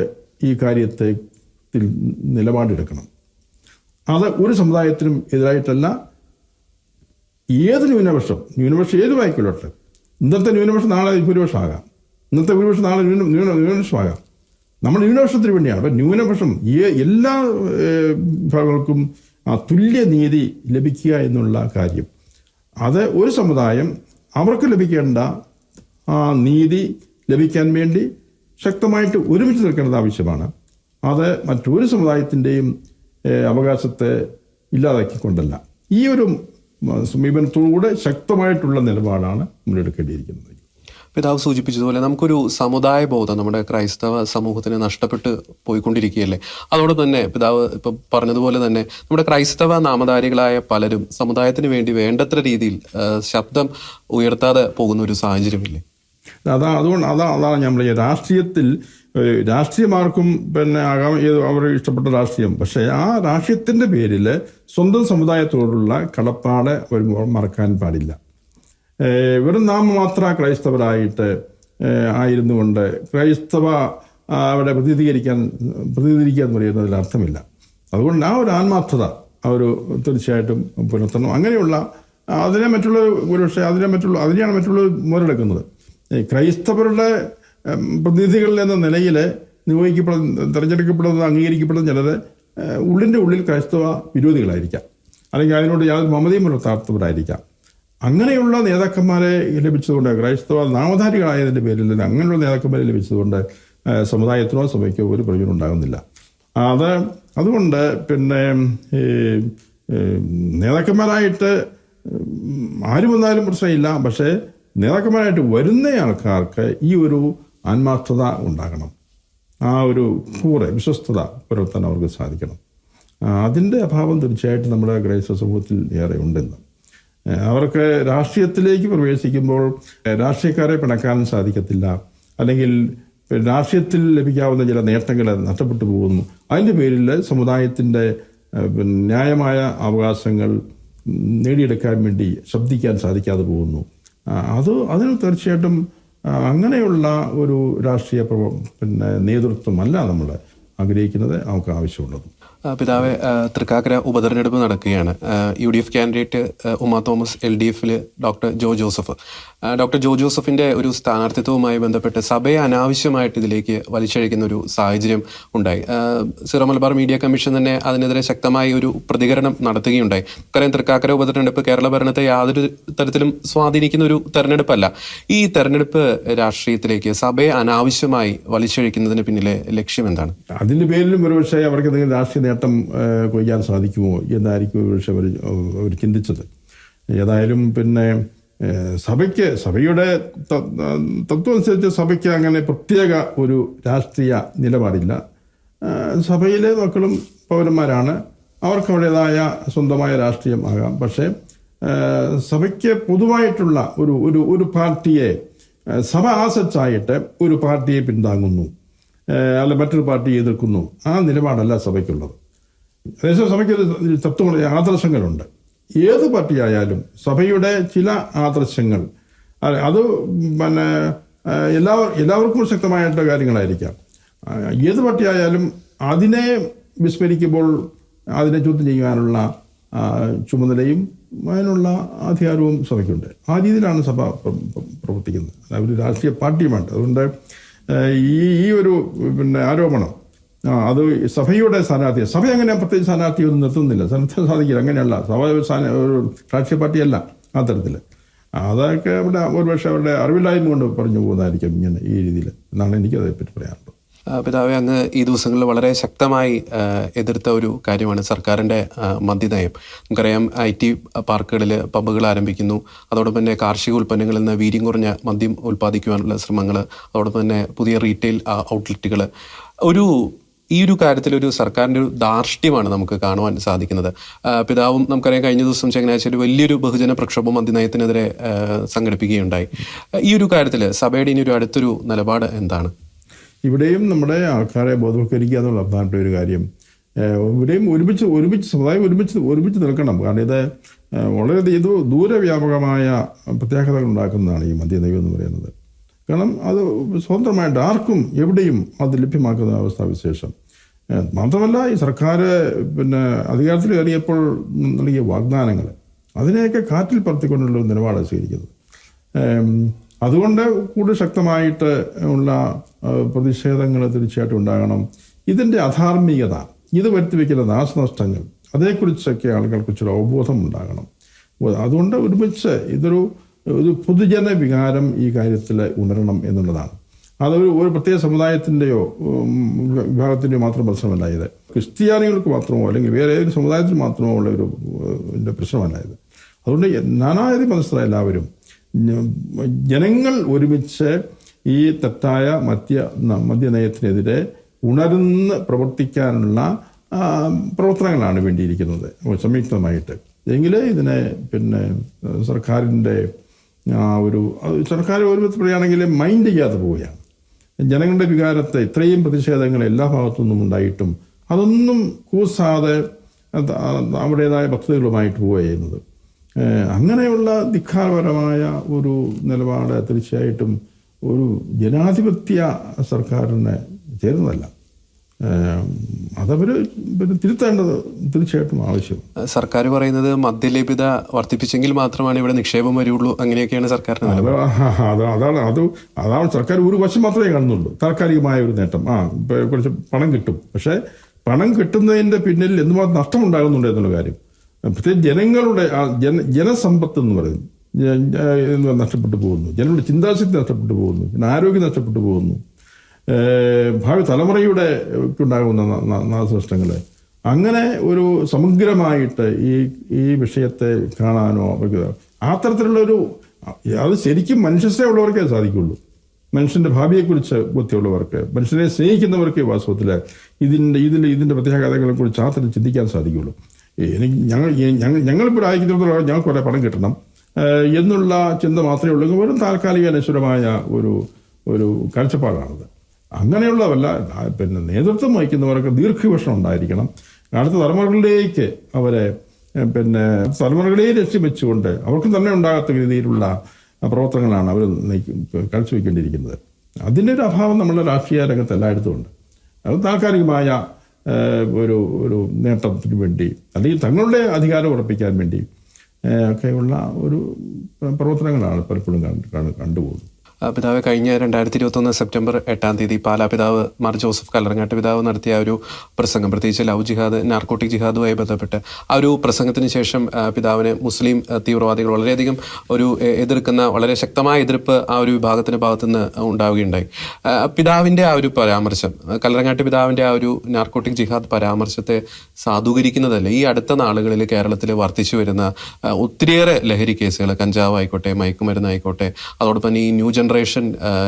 Speaker 2: ഈ കാര്യത്തിൽ നിലപാടെടുക്കണം. അത് ഒരു സമുദായത്തിനും എതിരായിട്ടല്ല. ഏത് ന്യൂനപക്ഷം ഏതുമായിക്കൊള്ളട്ടെ. ഇന്നത്തെ ന്യൂനപക്ഷം നാളെ ഭൂരിപക്ഷമാകാം, ഇന്നത്തെ ഭൂരിപക്ഷം നാളെ ന്യൂനപക്ഷമാകാം. നമ്മൾ ന്യൂനപക്ഷത്തിന് വേണ്ടിയാണ്. അപ്പം ന്യൂനപക്ഷം എല്ലാ വിഭാഗങ്ങൾക്കും തുല്യ നീതി ലഭിക്കുക എന്നുള്ള കാര്യം, അത് ഒരു സമുദായം അവർക്ക് ലഭിക്കേണ്ട നീതി ലഭിക്കാൻ വേണ്ടി ശക്തമായിട്ട് ഒരുമിച്ച് നിൽക്കേണ്ടത് ആവശ്യമാണ്. അത് മറ്റൊരു സമുദായത്തിൻ്റെയും അവകാശത്തെ ഇല്ലാതാക്കിക്കൊണ്ടല്ല. ഈ ഒരു സമീപനത്തോടുകൂടെ ശക്തമായിട്ടുള്ള നിലപാടാണ് നമ്മളെടുക്കേണ്ടിയിരിക്കുന്നത്.
Speaker 1: പിതാവ് സൂചിപ്പിച്ചതുപോലെ നമുക്കൊരു സമുദായ ബോധം നമ്മുടെ ക്രൈസ്തവ സമൂഹത്തിന് നഷ്ടപ്പെട്ട് പോയിക്കൊണ്ടിരിക്കുകയല്ലേ. അതോടെ തന്നെ പിതാവ് ഇപ്പം പറഞ്ഞതുപോലെ തന്നെ നമ്മുടെ ക്രൈസ്തവ നാമധാരികളായ പലരും സമുദായത്തിന് വേണ്ടി വേണ്ടത്ര രീതിയിൽ ശബ്ദം ഉയർത്താതെ പോകുന്ന ഒരു സാഹചര്യമില്ലേ?
Speaker 2: അതാണ് ഞാൻ പറയുക. രാഷ്ട്രീയമാർക്കും ആകാം അവർ ഇഷ്ടപ്പെട്ട രാഷ്ട്രീയം. പക്ഷേ ആ രാഷ്ട്രീയത്തിൻ്റെ പേരിൽ സ്വന്തം സമുദായത്തോടുള്ള കടപ്പാട് അവർ മറക്കാൻ പാടില്ല. വെറും നാമമാത്ര ക്രൈസ്തവരായിട്ട് ആയിരുന്നു കൊണ്ട് ക്രൈസ്തവ അവിടെ പ്രതിനിധീകരിക്കുക എന്ന് പറയുന്നതിൽ അർത്ഥമില്ല. അതുകൊണ്ട് ആ ഒരു ആത്മാർത്ഥത അവർ തീർച്ചയായിട്ടും പുലർത്തണം. അങ്ങനെയുള്ള അതിനെ അതിനെയാണ് മറ്റുള്ളവർ മുതലെടുക്കുന്നത്. ക്രൈസ്തവരുടെ പ്രതിനിധികൾ എന്ന നിലയിൽ തിരഞ്ഞെടുക്കപ്പെടുന്ന അംഗീകരിക്കപ്പെടുന്ന ചിലർ ഉള്ളിൻ്റെ ഉള്ളിൽ ക്രൈസ്തവ വിരോധികളായിരിക്കാം, അല്ലെങ്കിൽ അതിനോട് യാതൊരു മമതയും പുലർത്താത്തവരായിരിക്കാം. അങ്ങനെയുള്ള നേതാക്കന്മാരെ ലഭിച്ചതുകൊണ്ട്, ക്രൈസ്തവ നാമധാരികളായതിൻ്റെ പേരിൽ അങ്ങനെയുള്ള നേതാക്കന്മാരെ ലഭിച്ചതുകൊണ്ട് സമുദായത്തിനോ സഭയ്ക്കോ ഒരു പ്രയോജനം ഉണ്ടാകുന്നില്ല. അതുകൊണ്ട് നേതാക്കന്മാരായിട്ട് ആരും വന്നാലും പ്രശ്നമില്ല. പക്ഷേ നേതാക്കന്മാരായിട്ട് വരുന്ന ആൾക്കാർക്ക് ഈ ഒരു ആത്മാർത്ഥത ഉണ്ടാകണം, ആ ഒരു വിശ്വസ്തത പുലർത്താൻ അവർക്ക് സാധിക്കണം. അതിൻ്റെ അഭാവം തീർച്ചയായിട്ടും നമ്മുടെ ക്രൈസ്തവ സമൂഹത്തിൽ ഏറെ ഉണ്ടെന്ന്. അവർക്ക് രാഷ്ട്രീയത്തിലേക്ക് പ്രവേശിക്കുമ്പോൾ രാഷ്ട്രീയക്കാരെ പിണക്കാനും സാധിക്കത്തില്ല, അല്ലെങ്കിൽ രാഷ്ട്രീയത്തിൽ ലഭിക്കാവുന്ന ചില നേട്ടങ്ങൾ നഷ്ടപ്പെട്ടു പോകുന്നു. അതിൻ്റെ പേരിൽ സമുദായത്തിൻ്റെ ന്യായമായ അവകാശങ്ങൾ നേടിയെടുക്കാൻ വേണ്ടി ശബ്ദിക്കാൻ സാധിക്കാതെ പോകുന്നു. അതിന് തീർച്ചയായിട്ടും അങ്ങനെയുള്ള ഒരു രാഷ്ട്രീയ നേതൃത്വമല്ല നമ്മൾ ആഗ്രഹിക്കുന്നത്, നമുക്ക് ആവശ്യമുള്ളത്.
Speaker 1: പിതാവെ, തൃക്കാക്കര ഉപതെരഞ്ഞെടുപ്പ് നടക്കുകയാണ്. UDF candidate Uma Thomas, LDF doctor Jo ജോസഫിൻ്റെ ഒരു സ്ഥാനാർത്ഥിത്വവുമായി ബന്ധപ്പെട്ട് സഭയെ അനാവശ്യമായിട്ട് ഇതിലേക്ക് വലിച്ചഴിക്കുന്ന ഒരു സാഹചര്യം ഉണ്ടായി. സിറോ മലബാർ മീഡിയ കമ്മീഷൻ തന്നെ അതിനെതിരെ ശക്തമായി ഒരു പ്രതികരണം നടത്തുകയുണ്ടായി. കാരണം തൃക്കാക്കര ഉപതെരഞ്ഞെടുപ്പ് കേരള ഭരണത്തെ യാതൊരു തരത്തിലും സ്വാധീനിക്കുന്ന ഒരു തെരഞ്ഞെടുപ്പല്ല. ഈ തെരഞ്ഞെടുപ്പ് രാഷ്ട്രീയത്തിലേക്ക് സഭയെ അനാവശ്യമായി വലിച്ചഴിക്കുന്നതിന് പിന്നിലെ ലക്ഷ്യം എന്താണ്?
Speaker 2: അതിൻ്റെ പേരിലും ഒരുപക്ഷെ അവർക്ക് എന്തെങ്കിലും രാഷ്ട്രീയ നേട്ടം കൊയ്യാൻ സാധിക്കുമോ എന്നായിരിക്കും ഒരുപക്ഷെ അവർ ചിന്തിച്ചത്. ഏതായാലും സഭയുടെ തത്വം അനുസരിച്ച് സഭയ്ക്ക് അങ്ങനെ പ്രത്യേക ഒരു രാഷ്ട്രീയ നിലപാടില്ല. സഭയിലെ മക്കളും പൗരന്മാരാണ്, അവർക്ക് അവരുടേതായ സ്വന്തമായ രാഷ്ട്രീയം ആകാം. പക്ഷേ സഭയ്ക്ക് പൊതുവായിട്ടുള്ള ഒരു പാർട്ടിയെ, സഭ ആസച്ചായിട്ട് ഒരു പാർട്ടിയെ പിന്താങ്ങുന്നു, അല്ല മറ്റൊരു പാർട്ടിയെ എതിർക്കുന്നു, ആ നിലപാടല്ല സഭയ്ക്കുള്ളത്. അതേസമയം സഭയ്ക്ക് തത്വ ആദർശങ്ങളുണ്ട്. ഏത് പാർട്ടിയായാലും സഭയുടെ ചില ആദർശങ്ങൾ അത് എല്ലാവർക്കും ശക്തമായിട്ടുള്ള കാര്യങ്ങളായിരിക്കാം. ഏത് പാർട്ടിയായാലും അതിനെ വിസ്മരിക്കുമ്പോൾ അതിനെ ചോദ്യം ചെയ്യാനുള്ള ചുമതലയും അതിനുള്ള അധികാരവും സഭയ്ക്കുണ്ട്. ആ രീതിയിലാണ് സഭ പ്രവർത്തിക്കുന്നത്, ഒരു രാഷ്ട്രീയ പാർട്ടിയുമായിട്ട്. അതുകൊണ്ട് ഈ ഒരു ആരോപണം അത് സഭയുടെ സ്ഥാനാർത്ഥി, സഭ അങ്ങനെ പ്രത്യേകിച്ച് സ്ഥാനാർത്ഥിയൊന്നും നിർത്തുന്നില്ല, സാധിക്കില്ല. അങ്ങനെയല്ല, സഭ ഒരു രാഷ്ട്രീയ പാർട്ടിയല്ല ആ തരത്തിൽ. അതൊക്കെ ഒരുപക്ഷെ അവരുടെ അറിവില്ലായ്മ കൊണ്ട് പറഞ്ഞു പോകുന്നതായിരിക്കും ഇങ്ങനെ ഈ രീതിയിൽ എന്നാണ് എനിക്ക് അതേപ്പറ്റി പറയാനുള്ളത്.
Speaker 1: പിതാവെ, അങ്ങ് ഈ ദിവസങ്ങളിൽ വളരെ ശക്തമായി എതിർത്ത ഒരു കാര്യമാണ് സർക്കാരിൻ്റെ മദ്യനയം. നമുക്കറിയാം, IT പാർക്കുകളിൽ പബ്ബുകൾ ആരംഭിക്കുന്നു. അതോടൊപ്പം തന്നെ കാർഷിക ഉൽപ്പന്നങ്ങളിൽ നിന്ന് വീര്യം കുറഞ്ഞ മദ്യം ഉൽപ്പാദിക്കുവാനുള്ള ശ്രമങ്ങൾ, അതോടൊപ്പം തന്നെ പുതിയ റീറ്റെയിൽ ഔട്ട്ലെറ്റുകൾ. ഈ ഒരു കാര്യത്തിൽ ഒരു സർക്കാരിൻ്റെ ഒരു ധാർഷ്ട്യമാണ് നമുക്ക് കാണുവാൻ സാധിക്കുന്നത്. പിതാവും നമുക്കറിയാം, കഴിഞ്ഞ ദിവസം ചങ്ങനാഴ്ച ഒരു വലിയൊരു ബഹുജന പ്രക്ഷോഭം മദ്യനയത്തിനെതിരെ സംഘടിപ്പിക്കുകയുണ്ടായി. ഈ ഒരു കാര്യത്തിൽ സഭയുടെ ഇനി ഒരു അടുത്തൊരു നിലപാട് എന്താണ്?
Speaker 2: ഇവിടെയും നമ്മുടെ ആൾക്കാരെ ബോധവൽക്കരിക്കുക എന്നുള്ള പ്രധാനപ്പെട്ട ഒരു കാര്യം. ഇവിടെയും ഒരുമിച്ച് സമുദായം ഒരുമിച്ച് നിൽക്കണം. കാരണം ഇത് വളരെ ദൂരവ്യാപകമായ പ്രത്യാഘാതങ്ങൾ ഉണ്ടാക്കുന്നതാണ് ഈ മദ്യനയം എന്ന് പറയുന്നത്. കാരണം അത് സ്വതന്ത്രമായിട്ട് ആർക്കും എവിടെയും അത് ലഭ്യമാക്കുന്ന അവസ്ഥാവിശേഷം. മാത്രമല്ല, ഈ സർക്കാർ അധികാരത്തിൽ കയറിയപ്പോൾ നൽകിയ വാഗ്ദാനങ്ങൾ, അതിനെയൊക്കെ കാറ്റിൽ പറത്തിക്കൊണ്ടുള്ള ഒരു നിലപാടാണ് സ്വീകരിക്കുന്നത്. അതുകൊണ്ട് കൂടുതൽ ശക്തമായിട്ട് ഉള്ള പ്രതിഷേധങ്ങൾ തീർച്ചയായിട്ടും ഉണ്ടാകണം. ഇതിൻ്റെ അധാർമികത, ഇത് വരുത്തിവെക്കുന്ന നാശനഷ്ടങ്ങൾ, അതേക്കുറിച്ചൊക്കെ ആളുകൾക്കുറിച്ചൊരു അവബോധം ഉണ്ടാകണം. അതുകൊണ്ട് ഒരുമിച്ച് ഒരു പൊതുജന വികാരം ഈ കാര്യത്തിൽ ഉണരണം എന്നുള്ളതാണ്. ഒരു പ്രത്യേക സമുദായത്തിൻ്റെയോ വിഭാഗത്തിൻ്റെയോ മാത്രം പ്രശ്നമല്ല ഇത്. ക്രിസ്ത്യാനികൾക്ക് മാത്രമോ അല്ലെങ്കിൽ വേറെ ഏതൊരു സമുദായത്തിന് മാത്രമോ ഉള്ള ഒരു പ്രശ്നമല്ല ഇത്. അതുകൊണ്ട് നാനാജാതി മതസ്ഥരായ എല്ലാവരും, ജനങ്ങൾ ഒരുമിച്ച് ഈ തെറ്റായ മദ്യനയത്തിനെതിരെ ഉണർന്ന് പ്രവർത്തിക്കാനുള്ള പ്രവർത്തനങ്ങളാണ് വേണ്ടിയിരിക്കുന്നത് സംയുക്തമായിട്ട്. എങ്കിൽ ഇതിനെ സർക്കാരിൻ്റെ സർക്കാർ ഒരു വിധത്തിൽ പറയുകയാണെങ്കിൽ മൈൻഡ് ചെയ്യാതെ പോവുകയാണ്. ജനങ്ങളുടെ വികാരത്തെ, ഇത്രയും പ്രതിഷേധങ്ങൾ എല്ലാ ഭാഗത്തു നിന്നും ഉണ്ടായിട്ടും അതൊന്നും കൂസാതെ അവിടേതായ പദ്ധതികളുമായിട്ട് പോവുക ചെയ്യുന്നത്. അങ്ങനെയുള്ള ധിക്കാരപരമായ ഒരു നിലപാട് തീർച്ചയായിട്ടും ഒരു ജനാധിപത്യ സർക്കാരിന് ചേരുന്നതല്ല. അതവർ തിരുത്തേണ്ടത് തീർച്ചയായിട്ടും ആവശ്യം.
Speaker 1: സർക്കാർ പറയുന്നത് മദ്യലഭ്യത വർദ്ധിപ്പിച്ചെങ്കിൽ മാത്രമാണ് ഇവിടെ നിക്ഷേപം വരുള്ളൂ, അങ്ങനെയൊക്കെയാണ് സർക്കാരിന്.
Speaker 2: അതാണ് സർക്കാർ ഒരു വശം മാത്രമേ കാണുന്നുള്ളൂ, താൽക്കാലികമായ ഒരു നേട്ടം. കുറച്ച് പണം കിട്ടും. പക്ഷേ പണം കിട്ടുന്നതിൻ്റെ പിന്നിൽ എന്തുമാത്രം നഷ്ടമുണ്ടാകുന്നുണ്ട് എന്നുള്ള കാര്യം, പ്രത്യേകിച്ച് ജനങ്ങളുടെ ജനസമ്പത്ത് എന്ന് പറയും നഷ്ടപ്പെട്ടു പോകുന്നു, ജനങ്ങളുടെ ചിന്താശക്തി നഷ്ടപ്പെട്ടു പോകുന്നു, പിന്നെ ആരോഗ്യം നഷ്ടപ്പെട്ടു പോകുന്നു, ഭാവി തലമുറയുടെ ഉണ്ടാകുന്ന നാശനഷ്ടങ്ങൾ. അങ്ങനെ ഒരു സമഗ്രമായിട്ട് ഈ വിഷയത്തെ കാണാനോ ആ തരത്തിലുള്ളൊരു, അത് ശരിക്കും മനുഷ്യസ്നേഹമുള്ളവർക്കേ സാധിക്കുള്ളൂ. മനുഷ്യൻ്റെ ഭാവിയെക്കുറിച്ച് ബുദ്ധിയുള്ളവർക്ക്, മനുഷ്യനെ സ്നേഹിക്കുന്നവർക്ക് വാസ്തവത്തിൽ ഇതിൻ്റെ പ്രത്യാഘാതങ്ങളെക്കുറിച്ച് ആ തരത്തിൽ ചിന്തിക്കാൻ സാധിക്കുള്ളൂ. ഞങ്ങളിപ്പോൾ ആയിരിക്കുന്നിടത്തോളം ഞങ്ങൾക്ക് കുറേ പണം കിട്ടണം എന്നുള്ള ചിന്ത മാത്രമേ ഉള്ളൂ. വെറും താൽക്കാലിക അനശ്വരമായ ഒരു കാഴ്ചപ്പാടാണത്. അങ്ങനെയുള്ളതല്ല. നേതൃത്വം വഹിക്കുന്നവർക്ക് ദീർഘവീക്ഷണം ഉണ്ടായിരിക്കണം. അടുത്ത തലമുറകളിലേക്ക് അവരെ തലമുറകളെ ലക്ഷ്യം വെച്ചുകൊണ്ട് അവർക്ക് തന്നെ ഉണ്ടാകാത്ത രീതിയിലുള്ള പ്രവർത്തനങ്ങളാണ് അവർ കാഴ്ചവെക്കേണ്ടിയിരിക്കുന്നത്. അതിൻ്റെ ഒരു അഭാവം നമ്മുടെ രാഷ്ട്രീയ രംഗത്ത് എല്ലായിടത്തും ഉണ്ട്. അത് താൽക്കാലികമായ ഒരു നേട്ടത്തിന് വേണ്ടി അല്ലെങ്കിൽ തങ്ങളുടെ അധികാരം ഉറപ്പിക്കാൻ വേണ്ടി ഒക്കെയുള്ള ഒരു പ്രവർത്തനങ്ങളാണ് പലപ്പോഴും കണ്ടുപോകുന്നത്.
Speaker 1: പിതാവ്, കഴിഞ്ഞ 2021 സെപ്റ്റംബർ 8 പാലാ പിതാവ് മാർ ജോസഫ് കല്ലറങ്ങാട്ട് പിതാവ് നടത്തിയ ഒരു പ്രസംഗം, പ്രത്യേകിച്ച് ലവ് ജിഹാദ്, നാർക്കോട്ടിക് ജിഹാദുമായി ബന്ധപ്പെട്ട് ആ ഒരു പ്രസംഗത്തിന് ശേഷം പിതാവിന് മുസ്ലിം തീവ്രവാദികൾ വളരെയധികം എതിർക്കുന്ന വളരെ ശക്തമായ എതിർപ്പ് ആ ഒരു വിഭാഗത്തിൻ്റെ ഭാഗത്തുനിന്ന് ഉണ്ടാവുകയുണ്ടായി. പിതാവിൻ്റെ ആ ഒരു പരാമർശം, കല്ലറങ്ങാട്ട് പിതാവിൻ്റെ ആ ഒരു നാർക്കോട്ടിക് ജിഹാദ് പരാമർശത്തെ സാധൂകരിക്കുന്നതല്ല. ഈ അടുത്ത നാളുകളിൽ കേരളത്തിൽ വർദ്ധിച്ചു വരുന്ന ഒത്തിരിയേറെ ലഹരി കേസുകൾ, കഞ്ചാവ് ആയിക്കോട്ടെ, മയക്കുമരുന്നായിക്കോട്ടെ, അതോടൊപ്പം തന്നെ ഈ ന്യൂ ജനറേഷൻ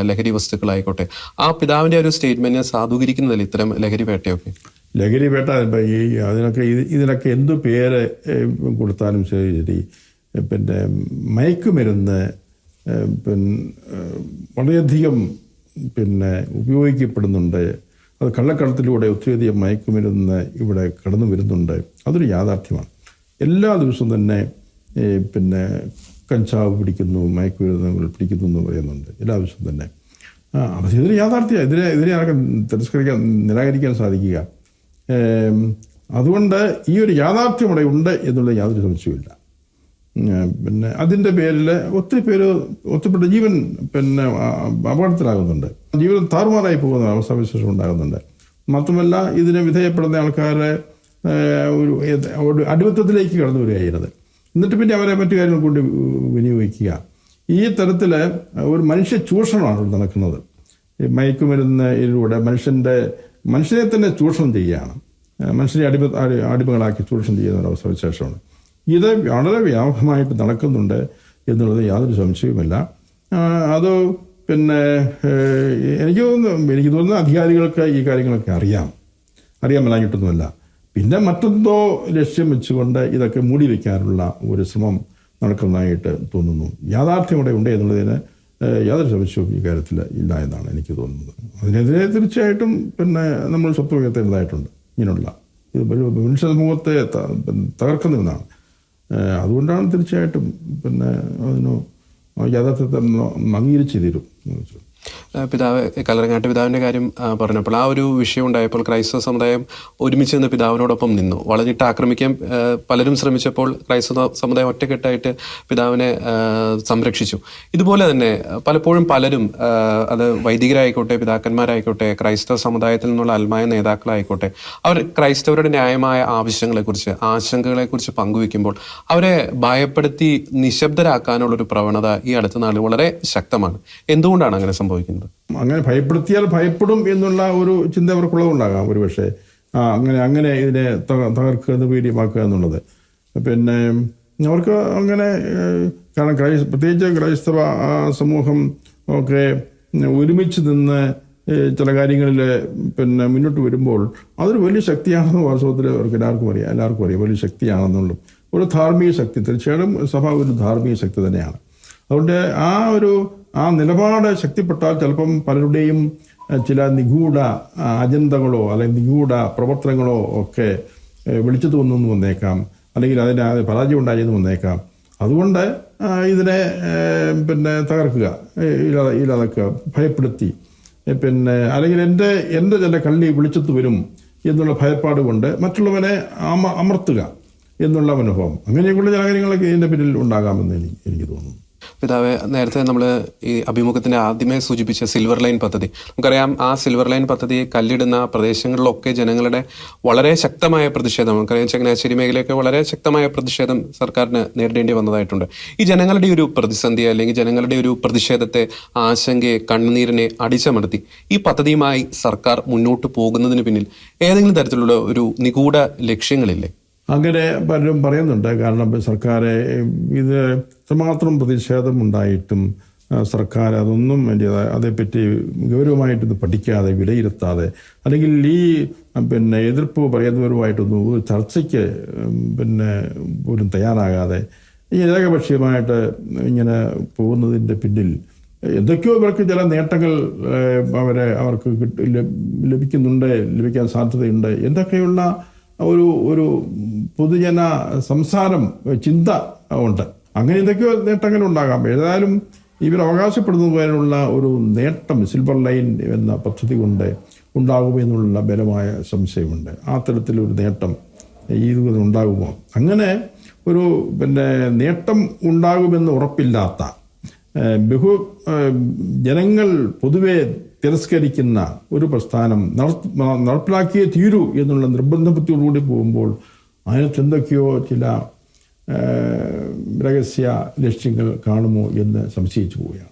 Speaker 1: ലഹരി വസ്തുക്കളായിക്കോട്ടെ, ആ പിതാവിൻ്റെ ഒരു സ്റ്റേറ്റ്മെന്റിനെ സാധൂകരിക്കുന്നതല്ല ഇത്തരം ലഹരി വേട്ടയൊക്കെ.
Speaker 2: ലഹരി വേട്ട ഇതിനൊക്കെ എന്തു പേര് കൊടുത്താലും ശരി, മയക്കുമരുന്ന് വളരെയധികം ഉപയോഗിക്കപ്പെടുന്നുണ്ട്. അത് കള്ളക്കടത്തിലൂടെ ഒത്തിരിയധികം മയക്കുമരുന്ന് ഇവിടെ കടന്നു വരുന്നുണ്ട്. അതൊരു യാഥാർത്ഥ്യമാണ്. എല്ലാ ദിവസവും തന്നെ കഞ്ചാവ് പിടിക്കുന്നു, മയക്കുമരുന്നുകൾ പിടിക്കുന്നു എന്ന് പറയുന്നുണ്ട് എല്ലാ ദിവസവും തന്നെ. അപ്പോൾ ഇതൊരു യാഥാർത്ഥ്യമാണ്. ഇതിനെ ആർക്കും നിരാകരിക്കാൻ സാധിക്കുക. അതുകൊണ്ട് ഈ ഒരു യാഥാർത്ഥ്യം ഇവിടെ ഉണ്ട് എന്നുള്ളത് യാതൊരു സംശയവുമില്ല. അതിൻ്റെ പേരിൽ ഒത്തിരി ജീവൻ അപകടത്തിലാകുന്നുണ്ട്, ജീവൻ താറുമാറായി പോകുന്ന അവസ്ഥാവിശേഷം ഉണ്ടാകുന്നുണ്ട്. മാത്രമല്ല, ഇതിനെ വിധേയപ്പെടുന്ന ആൾക്കാരെ ഒരു അടിമത്തത്തിലേക്ക് കടന്നു വരികയായിരുന്നത്. എന്നിട്ട് പിന്നെ അവരെ മറ്റു കാര്യങ്ങൾ കൊണ്ട് വിനിയോഗിക്കുക. ഈ തരത്തിൽ ഒരു മനുഷ്യ ചൂഷണമാണ് നടക്കുന്നത്. ഈ മയക്കുമരുന്നിലൂടെ മനുഷ്യനെ തന്നെ ചൂഷണം ചെയ്യുകയാണ്. മനുഷ്യനെ അടിമകളാക്കി ചൂഷണം ചെയ്യുന്ന ഒരു അവസരവിശേഷമാണ്. ഇത് വളരെ വ്യാപകമായിട്ട് നടക്കുന്നുണ്ട് എന്നുള്ളത് യാതൊരു സംശയവുമില്ല. അത് പിന്നെ എനിക്ക് തോന്നുന്നു അധികാരികൾക്ക് ഈ കാര്യങ്ങളൊക്കെ അറിയാമല്ലാഞ്ഞിട്ടൊന്നുമല്ല. പിന്നെ മറ്റെന്തോ ലക്ഷ്യം വെച്ചുകൊണ്ട് ഇതൊക്കെ മൂടി വയ്ക്കാനുള്ള ഒരു ശ്രമം നടക്കുന്നതായിട്ട് തോന്നുന്നു. യാഥാർത്ഥ്യം ഇവിടെ ഉണ്ട് എന്നുള്ളതിന് യാതൊരു സംശയവും ഈ കാര്യത്തിൽ ഇല്ല എന്നാണ് എനിക്ക് തോന്നുന്നത്. അതിനെതിരെ തീർച്ചയായിട്ടും പിന്നെ നമ്മൾ സ്വത്ത് ഉയർത്തേണ്ടതായിട്ടുണ്ട്. ഇങ്ങനെയുള്ള ഇത് മനുഷ്യ സമൂഹത്തെ തകർക്കുന്നതാണ്. അതുകൊണ്ടാണ് തീർച്ചയായിട്ടും പിന്നെ അതിന് യാഥാർത്ഥ്യത്തെ അംഗീകരിച്ച് തീരും.
Speaker 1: പിതാവ് കല്ലറങ്ങാട്ട് പിതാവിൻ്റെ കാര്യം പറഞ്ഞപ്പോൾ ആ ഒരു വിഷയം ഉണ്ടായപ്പോൾ ക്രൈസ്തവ സമുദായം ഒരുമിച്ച് നിന്ന് പിതാവിനോടൊപ്പം നിന്നു. വളഞ്ഞിട്ട് ആക്രമിക്കാൻ പലരും ശ്രമിച്ചപ്പോൾ ക്രൈസ്തവ സമുദായം ഒറ്റക്കെട്ടായിട്ട് പിതാവിനെ സംരക്ഷിച്ചു. ഇതുപോലെ തന്നെ പലപ്പോഴും പലരും അത് വൈദികരായിക്കോട്ടെ, പിതാക്കന്മാരായിക്കോട്ടെ, ക്രൈസ്തവ സമുദായത്തിൽ നിന്നുള്ള അൽമായ നേതാക്കളായിക്കോട്ടെ, അവർ ക്രൈസ്തവരുടെ ന്യായമായ ആവശ്യങ്ങളെക്കുറിച്ച്, ആശങ്കകളെക്കുറിച്ച് പങ്കുവെക്കുമ്പോൾ അവരെ ഭയപ്പെടുത്തി നിശബ്ദരാക്കാനുള്ളൊരു പ്രവണത ഈ അടുത്ത നാളിൽ വളരെ ശക്തമാണ്. എന്തുകൊണ്ടാണ് അങ്ങനെ സംഭവിക്കുന്നത്?
Speaker 2: അങ്ങനെ ഭയപ്പെടുത്തിയാൽ ഭയപ്പെടും എന്നുള്ള ഒരു ചിന്ത അവർക്കുള്ളതുണ്ടാകാം ഒരു പക്ഷേ. അങ്ങനെ ഇതിനെ തകർക്കുക, നിർവീര്യമാക്കുക എന്നുള്ളത് പിന്നെ അവർക്ക് അങ്ങനെ. കാരണം പ്രത്യേകിച്ച് ക്രൈസ്തവ സമൂഹം ഒക്കെ ഒരുമിച്ച് നിന്ന് ചില കാര്യങ്ങളിൽ പിന്നെ മുന്നോട്ട് വരുമ്പോൾ അതൊരു വലിയ ശക്തിയാണെന്ന് വാസ്തവത്തിൽ അവർക്ക് എല്ലാവർക്കും അറിയാം വലിയ ശക്തിയാണെന്നുള്ളൂ. ഒരു ധാർമ്മിക ശക്തി, തീർച്ചയായിട്ടും സഭ ഒരു ധാർമ്മിക ശക്തി തന്നെയാണ്. അതുകൊണ്ട് ആ നിലപാട് ശക്തിപ്പെട്ടാൽ ചിലപ്പം പലരുടെയും ചില നിഗൂഢ അജണ്ടകളോ അല്ലെങ്കിൽ നിഗൂഢ പ്രവർത്തനങ്ങളോ ഒക്കെ വിളിച്ചു തോന്നുന്നു വന്നേക്കാം, അല്ലെങ്കിൽ അതിന് പരാജയം ഉണ്ടായെന്ന് വന്നേക്കാം. അതുകൊണ്ട് ഇതിനെ പിന്നെ തകർക്കുക, ഇല്ലാതാക്കുക, ഭയപ്പെടുത്തി പിന്നെ അല്ലെങ്കിൽ എൻ്റെ ചില കള്ളി വിളിച്ചെത്തു വരും എന്നുള്ള ഭയപ്പാട് കൊണ്ട് മറ്റുള്ളവനെ അമർത്തുക എന്നുള്ള അനുഭവം, അങ്ങനെയൊക്കെയുള്ള ചില കാര്യങ്ങളൊക്കെ ഇതിൻ്റെ പിന്നിൽ ഉണ്ടാകാമെന്ന് എനിക്ക് തോന്നുന്നു.
Speaker 1: പിതാവെ, നേരത്തെ നമ്മൾ ഈ അഭിമുഖത്തിൻ്റെ ആദ്യമേ സൂചിപ്പിച്ച സിൽവർ ലൈൻ പദ്ധതി, നമുക്കറിയാം. ആ സിൽവർ ലൈൻ പദ്ധതി കല്ലിടുന്ന പ്രദേശങ്ങളിലൊക്കെ ജനങ്ങളുടെ വളരെ ശക്തമായ പ്രതിഷേധം, നമുക്കറിയാം ചങ്ങനാശ്ശേരി മേഖലയൊക്കെ വളരെ ശക്തമായ പ്രതിഷേധം സർക്കാരിന് നേരിടേണ്ടി വന്നതായിട്ടുണ്ട്. ഈ ജനങ്ങളുടെ ഒരു പ്രതിസന്ധി അല്ലെങ്കിൽ ജനങ്ങളുടെ ഒരു പ്രതിഷേധത്തെ, ആശങ്കയെ, കണ്ണുനീരിനെ അടിച്ചമർത്തി ഈ പദ്ധതിയുമായി സർക്കാർ മുന്നോട്ട് പോകുന്നതിന് പിന്നിൽ ഏതെങ്കിലും തരത്തിലുള്ള ഒരു നിഗൂഢ ലക്ഷ്യങ്ങളില്ലേ?
Speaker 2: അങ്ങനെ പലരും പറയുന്നുണ്ട്. കാരണം സർക്കാർ ഇത് എത്രമാത്രം പ്രതിഷേധം ഉണ്ടായിട്ടും സർക്കാർ അതൊന്നും അതേപ്പറ്റി ഗൗരവമായിട്ടൊന്നും പഠിക്കാതെ, വിലയിരുത്താതെ, അല്ലെങ്കിൽ ഈ പിന്നെ എതിർപ്പ് പറയുന്നവരുമായിട്ടൊന്നും ഒരു ചർച്ചയ്ക്ക് പിന്നെ പോലും തയ്യാറാകാതെ ഈ ഏകപക്ഷീയമായിട്ട് ഇങ്ങനെ പോകുന്നതിൻ്റെ പിന്നിൽ എന്തൊക്കെയോ ഇവർക്ക് ചില നേട്ടങ്ങൾ അവർക്ക് ലഭിക്കാൻ സാധ്യതയുണ്ട്. എന്തൊക്കെയുള്ള ഒരു പൊതുജന സംസാരം, ചിന്ത ഉണ്ട്. അങ്ങനെ എന്തൊക്കെയോ നേട്ടങ്ങൾ ഉണ്ടാകാം. ഏതായാലും ഇവർ അവകാശപ്പെടുന്നതിനുള്ള ഒരു നേട്ടം സിൽവർ ലൈൻ എന്ന പദ്ധതി കൊണ്ട് ഉണ്ടാകുമെന്നുള്ള ബലമായ സംശയമുണ്ട്. ആ തരത്തിലൊരു നേട്ടം ഇത് ഉണ്ടാകുമോ? അങ്ങനെ ഒരു പിന്നെ നേട്ടം ഉണ്ടാകുമെന്ന് ഉറപ്പില്ലാത്ത, ജനങ്ങൾ പൊതുവെ തിരസ്കരിക്കുന്ന ഒരു പ്രസ്ഥാനം നടപ്പിലാക്കിയേ തീരൂ എന്നുള്ള നിർബന്ധബുദ്ധിയോടുകൂടി പോകുമ്പോൾ അതിനകത്ത് എന്തൊക്കെയോ ചില രഹസ്യ ലക്ഷ്യങ്ങൾ കാണുമോ എന്ന് സംശയിച്ചു പോവുകയാണ്.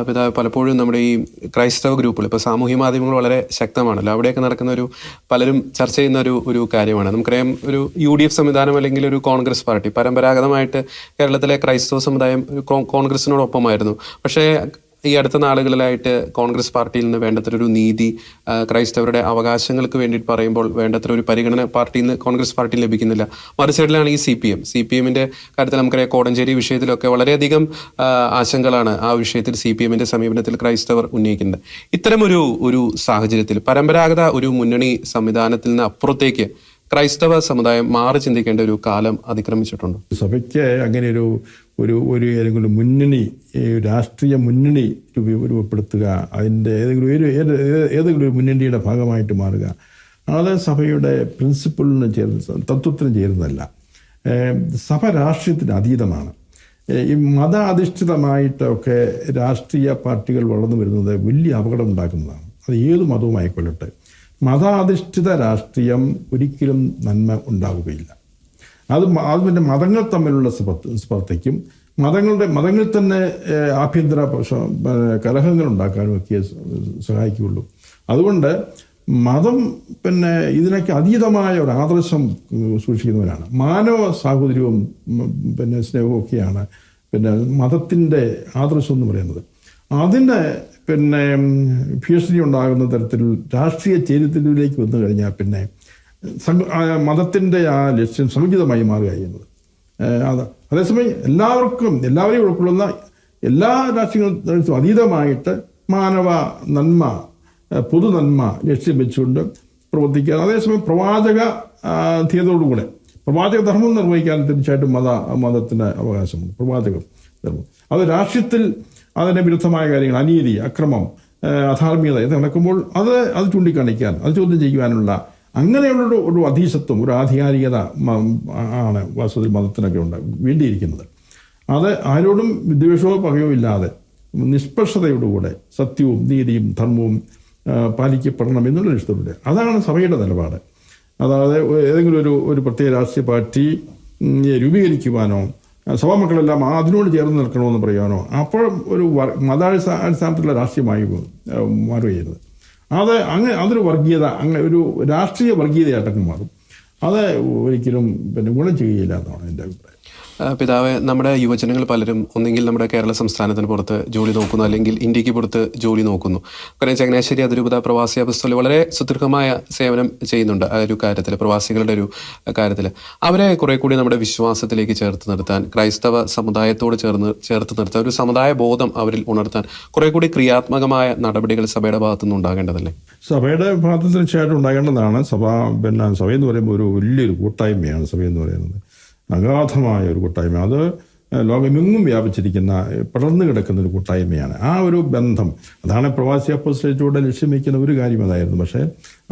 Speaker 1: പിതാവ്, പലപ്പോഴും നമ്മുടെ ഈ ക്രൈസ്തവ ഗ്രൂപ്പുകൾ, ഇപ്പോൾ സാമൂഹ്യ മാധ്യമങ്ങൾ വളരെ ശക്തമാണല്ലോ, അവിടെയൊക്കെ നടക്കുന്ന പലരും ചർച്ച ചെയ്യുന്ന ഒരു കാര്യമാണ്. നമുക്കറിയാം, ഒരു UDF സംവിധാനം അല്ലെങ്കിൽ ഒരു കോൺഗ്രസ് പാർട്ടി, പരമ്പരാഗതമായിട്ട് കേരളത്തിലെ ക്രൈസ്തവ സമുദായം കോൺഗ്രസിനോടൊപ്പമായിരുന്നു. പക്ഷേ ഈ അടുത്ത നാളുകളിലായിട്ട് കോൺഗ്രസ് പാർട്ടിയിൽ നിന്ന് വേണ്ടത്ര ഒരു നീതി, ക്രൈസ്തവരുടെ അവകാശങ്ങൾക്ക് വേണ്ടിയിട്ട് പറയുമ്പോൾ വേണ്ടത്ര ഒരു പരിഗണന പാർട്ടിയിൽ നിന്ന് കോൺഗ്രസ് പാർട്ടിയിൽ ലഭിക്കുന്നില്ല. മറുസൈഡിലാണ് ഈ CPM-ന്റെ കാര്യത്തിൽ നമുക്കറിയാം, കോടഞ്ചേരി വിഷയത്തിലൊക്കെ വളരെയധികം ആശങ്കകളാണ് ആ വിഷയത്തിൽ CPM-ന്റെ സമീപനത്തിൽ ക്രൈസ്തവർ ഉന്നയിക്കുന്നത്. ഇത്തരമൊരു സാഹചര്യത്തിൽ പരമ്പരാഗത ഒരു മുന്നണി സംവിധാനത്തിൽ നിന്ന് അപ്പുറത്തേക്ക് ക്രൈസ്തവ സമുദായം മാറി ചിന്തിക്കേണ്ട ഒരു കാലം അതിക്രമിച്ചിട്ടുണ്ട്.
Speaker 2: സഭയ്ക്ക് അങ്ങനെ ഒരു ഏതെങ്കിലും മുന്നണി, രാഷ്ട്രീയ മുന്നണി രൂപപ്പെടുത്തുക, അതിൻ്റെ ഏതെങ്കിലും ഒരു മുന്നണിയുടെ ഭാഗമായിട്ട് മാറുക, അത് സഭയുടെ പ്രിൻസിപ്പിളിന് തത്വത്തിന് ചേരുന്നതല്ല. സഭ രാഷ്ട്രീയത്തിന് അതീതമാണ്. ഈ മത അധിഷ്ഠിതമായിട്ടൊക്കെ രാഷ്ട്രീയ പാർട്ടികൾ വളർന്നു വരുന്നത് വലിയ അപകടം ഉണ്ടാക്കുന്നതാണ്. അത് ഏത് മതവുമായിക്കൊള്ളട്ടെ. മതാധിഷ്ഠിത രാഷ്ട്രീയം ഒരിക്കലും നന്മ ഉണ്ടാവുകയില്ല. അത് പിന്നെ മതങ്ങൾ തമ്മിലുള്ള സ്പർദ്ധയ്ക്കും മതങ്ങളിൽ തന്നെ ആഭ്യന്തര കലഹങ്ങൾ ഉണ്ടാക്കാനും ഒക്കെ സഹായിക്കുകയുള്ളൂ. അതുകൊണ്ട് മതം ഇതിനൊക്കെ അതീതമായ ഒരു ആദർശം സൂക്ഷിക്കുന്നവരാണ്. മാനവ സാഹോദര്യവും സ്നേഹവും ഒക്കെയാണ് മതത്തിൻ്റെ ആദർശം എന്ന് പറയുന്നത്. അതിന് ഭീഷണി ഉണ്ടാകുന്ന തരത്തിൽ രാഷ്ട്രീയ ചേരിതിരിവിലേക്ക് വന്നു കഴിഞ്ഞാൽ മതത്തിൻ്റെ ആ ലക്ഷ്യം സമുചിതമായി മാറുക ചെയ്യുന്നത്. അതേസമയം എല്ലാവരെയും ഉൾക്കൊള്ളുന്ന എല്ലാ രാഷ്ട്രീയങ്ങൾക്കും അതീതമായിട്ട് മാനവ നന്മ, പൊതു നന്മ ലക്ഷ്യം വെച്ചുകൊണ്ട് പ്രവർത്തിക്കുക. അതേസമയം പ്രവാചക ധീരതയോടുകൂടെ പ്രവാചക ധർമ്മം നിർവഹിക്കാൻ തീർച്ചയായിട്ടും മതത്തിന് അവകാശമുണ്ട്. പ്രവാചക ധർമ്മം അത് രാഷ്ട്രീയത്തിൽ അതിന് വിരുദ്ധമായ കാര്യങ്ങൾ, അനീതി, അക്രമം, അധാർമികത ഇത് നടക്കുമ്പോൾ അത് ചൂണ്ടിക്കാണിക്കാൻ, അത് ചോദ്യം ചെയ്യുവാനുള്ള അങ്ങനെയുള്ള ഒരു അധീശത്വം, ഒരു ആധികാരികത ആണ് വാസ്തവത്തിൽ മതത്തിനൊക്കെ വേണ്ടിയിരിക്കുന്നത്. അത് ആരോടും വിദ്വേഷമോ പകയോ ഇല്ലാതെ നിഷ്പക്ഷതയോടുകൂടെ സത്യവും നീതിയും ധർമ്മവും പാലിക്കപ്പെടണം എന്നുള്ള ലക്ഷ്യത്തോടെ അതാണ് സഭയുടെ നിലപാട്. അതായത് ഏതെങ്കിലും ഒരു പ്രത്യേക രാഷ്ട്രീയ പാർട്ടി രൂപീകരിക്കുവാനോ സഭാമക്കളെല്ലാം അതിനോട് ചേർന്ന് നിൽക്കണമെന്ന് പറയാനോ അപ്പോൾ ഒരു മതാടിസ്ഥാനത്തിലുള്ള രാഷ്ട്രീയമായി മാറുകയായിരുന്നു. അതൊരു വർഗീയത, ഒരു രാഷ്ട്രീയ വർഗീയതയായിട്ടൊക്കെ മാറും. അത് ഒരിക്കലും ഗുണം ചെയ്യുകയില്ല എന്നാണ് എൻ്റെ അഭിപ്രായം.
Speaker 1: പിതാവ്, നമ്മുടെ യുവജനങ്ങൾ പലരും ഒന്നെങ്കിൽ നമ്മുടെ കേരള സംസ്ഥാനത്തിന് പുറത്ത് ജോലി നോക്കുന്നു, അല്ലെങ്കിൽ ഇന്ത്യക്ക് പുറത്ത് ജോലി നോക്കുന്നു. കാരണം ചങ്ങനാശ്ശേരി അതിരൂപത പ്രവാസി അപ്പസ്തോലൻ വളരെ സുദീർഘമായ സേവനം ചെയ്യുന്നുണ്ട് ആ ഒരു കാര്യത്തിൽ, പ്രവാസികളുടെ ഒരു കാര്യത്തിൽ. അവരെ കുറെ കൂടി നമ്മുടെ വിശ്വാസത്തിലേക്ക് ചേർത്ത് നിർത്താൻ, ക്രൈസ്തവ സമുദായത്തോട് ചേർത്ത് നിർത്താൻ, ഒരു സമുദായ ബോധം അവരിൽ ഉണർത്താൻ കുറെ കൂടി ക്രിയാത്മകമായ നടപടികൾ സഭയുടെ ഭാഗത്തുനിന്ന് ഉണ്ടാകേണ്ടതല്ലേ?
Speaker 2: സഭയുടെ ഭാഗത്ത് തീർച്ചയായിട്ടും ഉണ്ടാകേണ്ടതാണ്. സഭയെന്ന് പറയുമ്പോൾ ഒരു വലിയൊരു കൂട്ടായ്മയാണ്. സഭയെന്ന് പറയുന്നത് അഗാധമായ ഒരു കൂട്ടായ്മ. അത് ലോകമെങ്ങും വ്യാപിച്ചിരിക്കുന്ന, പടർന്നു കിടക്കുന്ന ഒരു കൂട്ടായ്മയാണ്. ആ ഒരു ബന്ധം, അതാണ് പ്രവാസി അപ്പോസ്തലത്തോടെ ലക്ഷ്യം വയ്ക്കുന്ന ഒരു കാര്യം അതായിരുന്നു. പക്ഷേ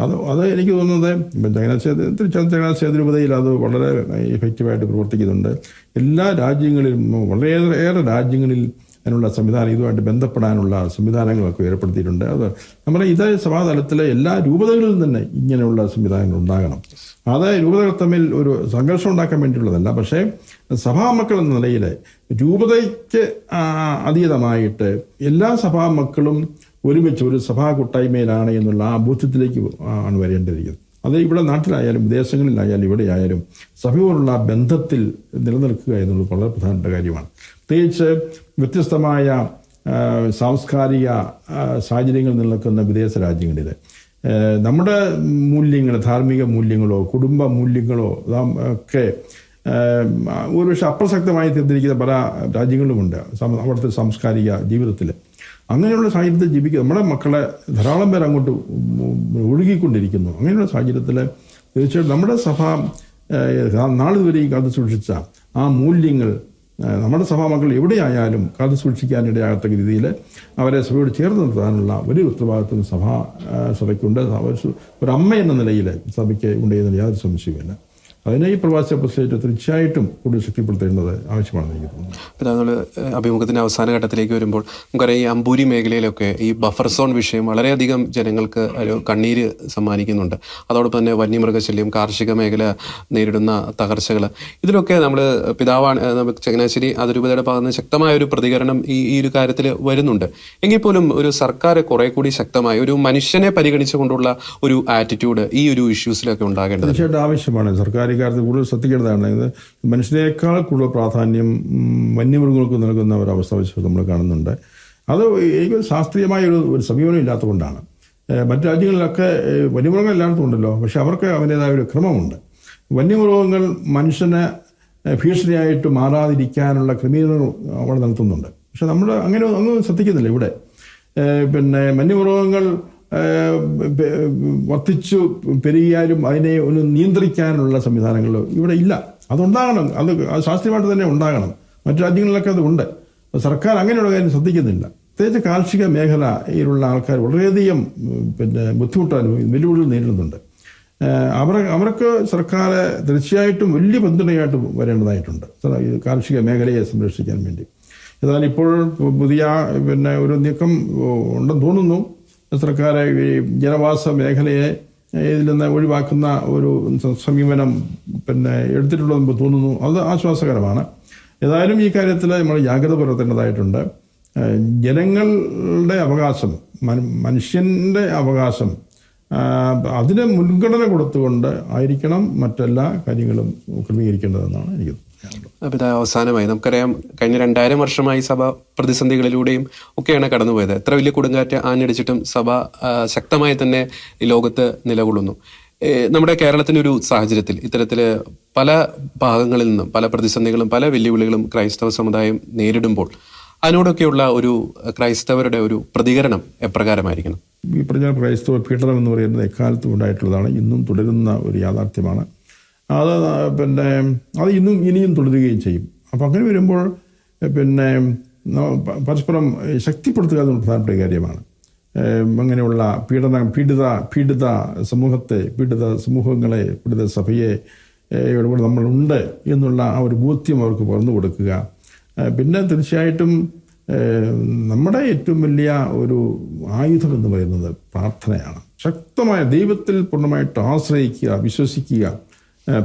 Speaker 2: അത് എനിക്ക് തോന്നുന്നത് ചങ്ങനാശ്ശേരി അതിരൂപതയിൽ അത് വളരെ ഇഫക്റ്റീവായിട്ട് പ്രവർത്തിക്കുന്നുണ്ട്. എല്ലാ രാജ്യങ്ങളിലും, വളരെയേറെ രാജ്യങ്ങളിൽ അതിനുള്ള സംവിധാനം, ഇതുമായിട്ട് ബന്ധപ്പെടാനുള്ള സംവിധാനങ്ങളൊക്കെ ഏർപ്പെടുത്തിയിട്ടുണ്ട്. അത് നമ്മുടെ ഇതേ സഭാതലത്തിലെ എല്ലാ രൂപതകളിലും തന്നെ ഇങ്ങനെയുള്ള സംവിധാനങ്ങൾ ഉണ്ടാകണം. അത് രൂപതകൾ തമ്മിൽ ഒരു സംഘർഷം ഉണ്ടാക്കാൻ വേണ്ടിയുള്ളതല്ല, പക്ഷേ സഭാമക്കൾ എന്ന നിലയിൽ രൂപതയ്ക്ക് അതീതമായിട്ട് എല്ലാ സഭാമക്കളും ഒരുമിച്ച് ഒരു സഭാ കൂട്ടായ്മയിലാണ് എന്നുള്ള ആ ബോധ്യത്തിലേക്ക് ആണ് വരേണ്ടിയിരിക്കുന്നത്. അത് ഇവിടെ നാട്ടിലായാലും വിദേശങ്ങളിലായാലും ഇവിടെയായാലും സഭയോടുള്ള ബന്ധത്തിൽ നിലനിൽക്കുക എന്നുള്ളത് വളരെ പ്രധാനപ്പെട്ട കാര്യമാണ്. പ്രത്യേകിച്ച് വ്യത്യസ്തമായ സാംസ്കാരിക സാഹചര്യങ്ങൾ നിലനിൽക്കുന്ന വിദേശ രാജ്യങ്ങളിൽ നമ്മുടെ മൂല്യങ്ങൾ, ധാർമ്മിക മൂല്യങ്ങളോ കുടുംബ മൂല്യങ്ങളോ ഒക്കെ ഒരുപക്ഷെ അപ്രസക്തമായി തീർന്നിരിക്കുന്ന പല രാജ്യങ്ങളുമുണ്ട് അവിടുത്തെ സാംസ്കാരിക ജീവിതത്തിൽ. അങ്ങനെയുള്ള സാഹചര്യത്തിൽ ജീവിക്കുക നമ്മുടെ മക്കളെ ധാരാളം പേർ അങ്ങോട്ട് ഒഴുകിക്കൊണ്ടിരിക്കുന്നു. അങ്ങനെയുള്ള സാഹചര്യത്തിൽ തീർച്ചയായിട്ടും നമ്മുടെ സഭ നാളിതുവരെയും കാത്തു സൂക്ഷിച്ച ആ മൂല്യങ്ങൾ നമ്മുടെ സഭാമക്കൾ എവിടെയായാലും കാത്തു സൂക്ഷിക്കാനിടയാകത്തക്ക രീതിയിൽ അവരെ സഭയോട് ചേർന്ന് നിർത്താനുള്ള ഒരു ഉത്തരവാദിത്വം സഭയ്ക്കുണ്ട്. ഒരു അമ്മ എന്ന നിലയിൽ സഭയ്ക്ക് ഉണ്ടെന്നതിൽ യാതൊരു സംശയമില്ല. അതിനെ ഈ പ്രവാസി അപ്പോസ്തലൻ തീർച്ചയായിട്ടും കൂടുതൽ ശക്തിപ്പെടുത്തേണ്ടത് ആവശ്യമാണെന്ന് എനിക്ക് തോന്നുന്നു.
Speaker 1: പിന്നെ നമ്മൾ അഭിമുഖത്തിൻ്റെ അവസാന ഘട്ടത്തിലേക്ക് വരുമ്പോൾ നമുക്കറിയാം, ഈ അമ്പൂരി മേഖലയിലൊക്കെ ഈ ബഫർ സോൺ വിഷയം വളരെയധികം ജനങ്ങൾക്ക് ഒരു കണ്ണീര് സമ്മാനിക്കുന്നുണ്ട്. അതോടൊപ്പം തന്നെ വന്യമൃഗശല്യം, കാർഷിക മേഖല നേരിടുന്ന തകർച്ചകൾ, ഇതിലൊക്കെ നമ്മൾ പിതാവാണ് ചങ്ങനാശ്ശേരി അതിരൂപതയുടെ ഭാഗത്ത് നിന്ന് ശക്തമായ ഒരു പ്രതികരണം ഈ ഒരു കാര്യത്തിൽ വരുന്നുണ്ട്. എങ്കിൽ പോലും ഒരു സർക്കാർ കുറെ കൂടി ശക്തമായി ഒരു മനുഷ്യനെ പരിഗണിച്ചുകൊണ്ടുള്ള ഒരു ആറ്റിറ്റ്യൂഡ് ഈ ഒരു ഇഷ്യൂസിലൊക്കെ ഉണ്ടാകേണ്ടത്
Speaker 2: തീർച്ചയായിട്ടും ആവശ്യമാണ്. സർക്കാർ ഇക്കാര്യത്തിൽ കൂടുതൽ ശ്രദ്ധിക്കേണ്ടതാണ്. ഇത് മനുഷ്യനേക്കാൾ കൂടുതൽ പ്രാധാന്യം വന്യമൃഗങ്ങൾക്ക് നൽകുന്ന ഒരവസ്ഥ വെച്ച് നമ്മൾ കാണുന്നുണ്ട്. അത് എനിക്ക് ശാസ്ത്രീയമായ ഒരു സമീപനം ഇല്ലാത്തതുകൊണ്ടാണ്. മറ്റു രാജ്യങ്ങളിലൊക്കെ വന്യമൃഗങ്ങൾ എല്ലായിടത്തും ഉണ്ടല്ലോ, പക്ഷെ അവർക്ക് അവൻ്റേതായ ഒരു ക്രമമുണ്ട്. വന്യമൃഗങ്ങൾ മനുഷ്യന് ഭീഷണിയായിട്ട് മാറാതിരിക്കാനുള്ള ക്രമീകരണം അവിടെ നടത്തുന്നുണ്ട്. പക്ഷെ നമ്മൾ അങ്ങനെ ഒന്നും ശ്രദ്ധിക്കുന്നില്ല ഇവിടെ. വന്യമൃഗങ്ങൾ വർദ്ധിച്ചു പെരുകിയാലും അതിനെ ഒന്ന് നിയന്ത്രിക്കാനുള്ള സംവിധാനങ്ങൾ ഇവിടെ ഇല്ല. അതുണ്ടാകണം, അത് ശാസ്ത്രീയമായിട്ട് തന്നെ ഉണ്ടാകണം. മറ്റു രാജ്യങ്ങളിലൊക്കെ അത് ഉണ്ട്. സർക്കാർ അങ്ങനെയുള്ള കാര്യം ശ്രദ്ധിക്കുന്നില്ല. പ്രത്യേകിച്ച് കാർഷിക മേഖലയിലുള്ള ആൾക്കാർ വളരെയധികം ബുദ്ധിമുട്ടാനും വെല്ലുവിളികൾ നേരിടുന്നുണ്ട്. അവർക്ക് സർക്കാർ തീർച്ചയായിട്ടും വലിയ പിന്തുണയായിട്ട് വരേണ്ടതായിട്ടുണ്ട് കാർഷിക മേഖലയെ സംരക്ഷിക്കാൻ വേണ്ടി. എന്നാൽ ഇപ്പോൾ പുതിയ ഒരു നീക്കം ഉണ്ടെന്ന് തോന്നുന്നു. സർക്കാർ ഈ ജനവാസ മേഖലയെ ഇതിൽ നിന്ന് ഒഴിവാക്കുന്ന ഒരു സമീപനം എടുത്തിട്ടുള്ളതെന്ന് തോന്നുന്നു. അത് ആശ്വാസകരമാണ്. ഏതായാലും ഈ കാര്യത്തിൽ നമ്മൾ ജാഗ്രത പുലർത്തേണ്ടതായിട്ടുണ്ട്. ജനങ്ങളുടെ അവകാശം, മനുഷ്യൻ്റെ അവകാശം, അതിന് മുൻഗണന കൊടുത്തുകൊണ്ട് ആയിരിക്കണം മറ്റെല്ലാ കാര്യങ്ങളും ക്രമീകരിക്കേണ്ടതെന്നാണ് എനിക്ക് പറയാനുള്ളത്.
Speaker 1: അപ്പോൾ ഇത് അവസാനമായി നമുക്കറിയാം, കഴിഞ്ഞ 2000 വർഷമായി സഭ പ്രതിസന്ധികളിലൂടെയും ഒക്കെയാണ് കടന്നുപോയത്. എത്ര വലിയ കൊടുങ്കാറ്റ് ആഞ്ഞടിച്ചിട്ടും സഭ ശക്തമായി തന്നെ ഈ ലോകത്ത് നിലകൊള്ളുന്നു. നമ്മുടെ കേരളത്തിൻ്റെ ഒരു സാഹചര്യത്തിൽ ഇത്തരത്തിൽ പല ഭാഗങ്ങളിൽ നിന്നും പല പ്രതിസന്ധികളും പല വെല്ലുവിളികളും ക്രൈസ്തവ സമുദായം നേരിടുമ്പോൾ അതിനോടൊക്കെയുള്ള ഒരു ക്രൈസ്തവരുടെ ഒരു പ്രതികരണം എപ്രകാരമായിരിക്കണം?
Speaker 2: ഈ പറഞ്ഞ ക്രൈസ്തവ പീഡനം എന്ന് പറയുന്നത് എക്കാലത്തും ഉണ്ടായിട്ടുള്ളതാണ്, ഇന്നും തുടരുന്ന ഒരു യാഥാർത്ഥ്യമാണ്. അത് ഇനിയും തുടരുകയും ചെയ്യും. അപ്പം അങ്ങനെ വരുമ്പോൾ പരസ്പരം ശക്തിപ്പെടുത്തുക എന്ന പ്രധാനപ്പെട്ട കാര്യമാണ്. അങ്ങനെയുള്ള പീഡിത സമൂഹങ്ങളെ, പീഡിത സഭയെ ഇവിടെ നമ്മളുണ്ട് എന്നുള്ള ആ ഒരു ബോധ്യം അവർക്ക് പകർന്നു കൊടുക്കുക. പിന്നെ തീർച്ചയായിട്ടും നമ്മുടെ ഏറ്റവും വലിയ ഒരു ആയുധം എന്ന് പറയുന്നത് പ്രാർത്ഥനയാണ്. ശക്തമായ ദൈവത്തിൽ പൂർണ്ണമായിട്ട് ആശ്രയിക്കുക, വിശ്വസിക്കുക,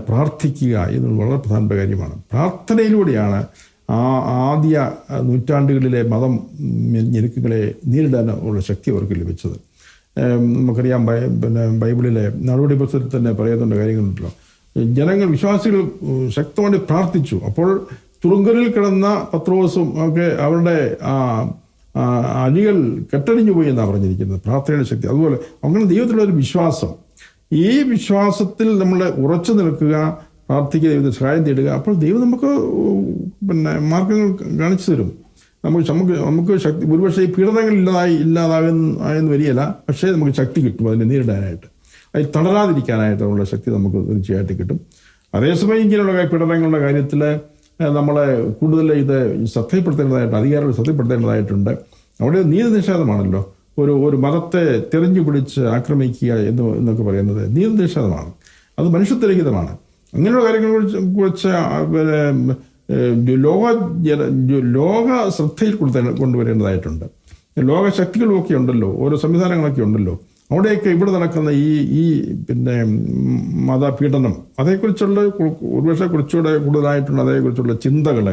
Speaker 2: പ്രാർത്ഥിക്കുക എന്നത് വളരെ പ്രധാനപ്പെട്ട കാര്യമാണ്. പ്രാർത്ഥനയിലൂടെയാണ് ആദ്യ നൂറ്റാണ്ടുകളിലെ മതം ഞെരുക്കങ്ങളെ നേരിടാൻ ഉള്ള ശക്തി അവർക്ക് ലഭിച്ചത്. നമുക്കറിയാം, ബൈബിളിലെ നടപടി പുസ്തകത്തിൽ തന്നെ പറയുന്നുണ്ട് കാര്യങ്ങളുണ്ടല്ലോ. വിശ്വാസികൾ ശക്തമായി പ്രാർത്ഥിച്ചു. അപ്പോൾ തുറുങ്കലിൽ കിടന്ന പത്രോസും ഒക്കെ അവരുടെ അഴികൾ കെട്ടടിഞ്ഞു പോയി എന്നാണ് പറഞ്ഞിരിക്കുന്നത്. പ്രാർത്ഥനയുടെ ശക്തി. അതുപോലെ അങ്ങനെ ദൈവത്തിലുള്ള ഒരു വിശ്വാസം, ഈ വിശ്വാസത്തിൽ നമ്മൾ ഉറച്ചു നിൽക്കുക, പ്രാർത്ഥിക്കുക, ദൈവത്തെ സഹായം തേടുക. അപ്പോൾ ദൈവം നമുക്ക് മാർഗങ്ങൾ കാണിച്ചു തരും. നമുക്ക് ശക്തി, ഒരുപക്ഷെ ഈ പീഡനങ്ങൾ ഇല്ലാതായെന്ന് വരികയില്ല, പക്ഷേ നമുക്ക് ശക്തി കിട്ടും അതിനെ നേരിടാനായിട്ട്, അതിൽ തളരാതിരിക്കാനായിട്ടുള്ള ശക്തി നമുക്ക് തീർച്ചയായിട്ടും കിട്ടും. അതേസമയം ഇങ്ങനെയുള്ള പീഡനങ്ങളുടെ കാര്യത്തിൽ നമ്മളെ കൂടുതൽ ശ്രദ്ധപ്പെടുത്തേണ്ടതായിട്ട്, അധികാരികൾ ശ്രദ്ധപ്പെടുത്തേണ്ടതായിട്ടുണ്ട്. അവിടെ നീതി നിഷേധമാണല്ലോ. ഒരു മതത്തെ തെരഞ്ഞു പിടിച്ച് ആക്രമിക്കുക എന്നൊക്കെ പറയുന്നത് നീതി നിഷേധമാണ്, അത് മനുഷ്യത്വരഹിതമാണ്. അങ്ങനെയുള്ള കാര്യങ്ങളെ കുറിച്ച് ലോക ശ്രദ്ധയിൽ കൊണ്ടുവരേണ്ടതായിട്ടുണ്ട്. ലോക ശക്തികളുമൊക്കെ ഉണ്ടല്ലോ, ഓരോ സംവിധാനങ്ങളൊക്കെ ഉണ്ടല്ലോ. അവിടെയൊക്കെ ഇവിടെ നടക്കുന്ന ഈ മതപീഡനം, അതേക്കുറിച്ചുള്ള ഒരുപക്ഷെ കുറച്ചുകൂടെ കൂടുതലായിട്ടുള്ള അതേക്കുറിച്ചുള്ള ചിന്തകൾ,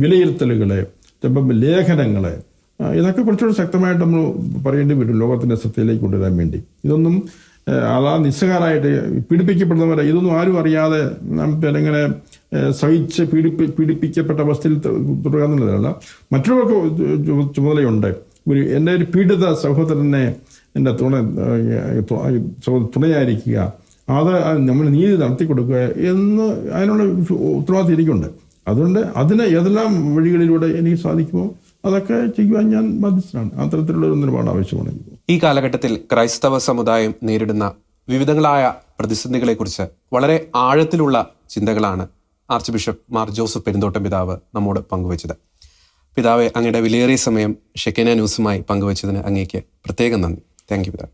Speaker 2: വിലയിരുത്തലുകൾ, ചിലപ്പം ലേഖനങ്ങൾ, ഇതൊക്കെ കുറച്ചുകൂടി ശക്തമായിട്ട് നമ്മൾ പറയേണ്ടി വരും ലോകത്തിൻ്റെ ശ്രദ്ധയിലേക്ക് കൊണ്ടുവരാൻ വേണ്ടി. ഇതൊന്നും നിസ്സഹാരായിട്ട് പീഡിപ്പിക്കപ്പെടുന്നവരെ ഇതൊന്നും ആരും അറിയാതെ ഇങ്ങനെ സഹിച്ച് പീഡിപ്പിക്കപ്പെട്ട അവസ്ഥയിൽ തുടരുക എന്നുള്ളതല്ല. മറ്റുള്ളവർക്ക് ചുമതലയുണ്ട്. എൻ്റെ ഒരു പീഡിത സഹോദരനെ എൻ്റെ തുണയായിരിക്കുക, അത് നമ്മൾ നീതി നടത്തി കൊടുക്കുക എന്ന് അതിനുള്ള ഉത്തരവാദിത്തം എനിക്കുണ്ട്. അതുകൊണ്ട് അതിന് ഏതെല്ലാം വഴികളിലൂടെ എനിക്ക് സാധിക്കുമോ അതൊക്കെ ചെയ്യുവാൻ ഞാൻ ബാധ്യസ്ഥനാണ്. അത്തരത്തിലുള്ള ഒരു നിലപാട് ആവശ്യമാണ്.
Speaker 1: ഈ കാലഘട്ടത്തിൽ ക്രൈസ്തവ സമുദായം നേരിടുന്ന വിവിധങ്ങളായ പ്രതിസന്ധികളെക്കുറിച്ച് വളരെ ആഴത്തിലുള്ള ചിന്തകളാണ് arch bishop Mar Joseph Perumthottam പിതാവ് നമ്മോട് പങ്കുവച്ചത്. പിതാവെ, അങ്ങയുടെ വിലയേറിയ സമയം ഷെക്കീന ന്യൂസുമായി പങ്കുവച്ചതിന് അങ്ങേക്ക് പ്രത്യേകം നന്ദി. താങ്ക് യു പിതാവ്.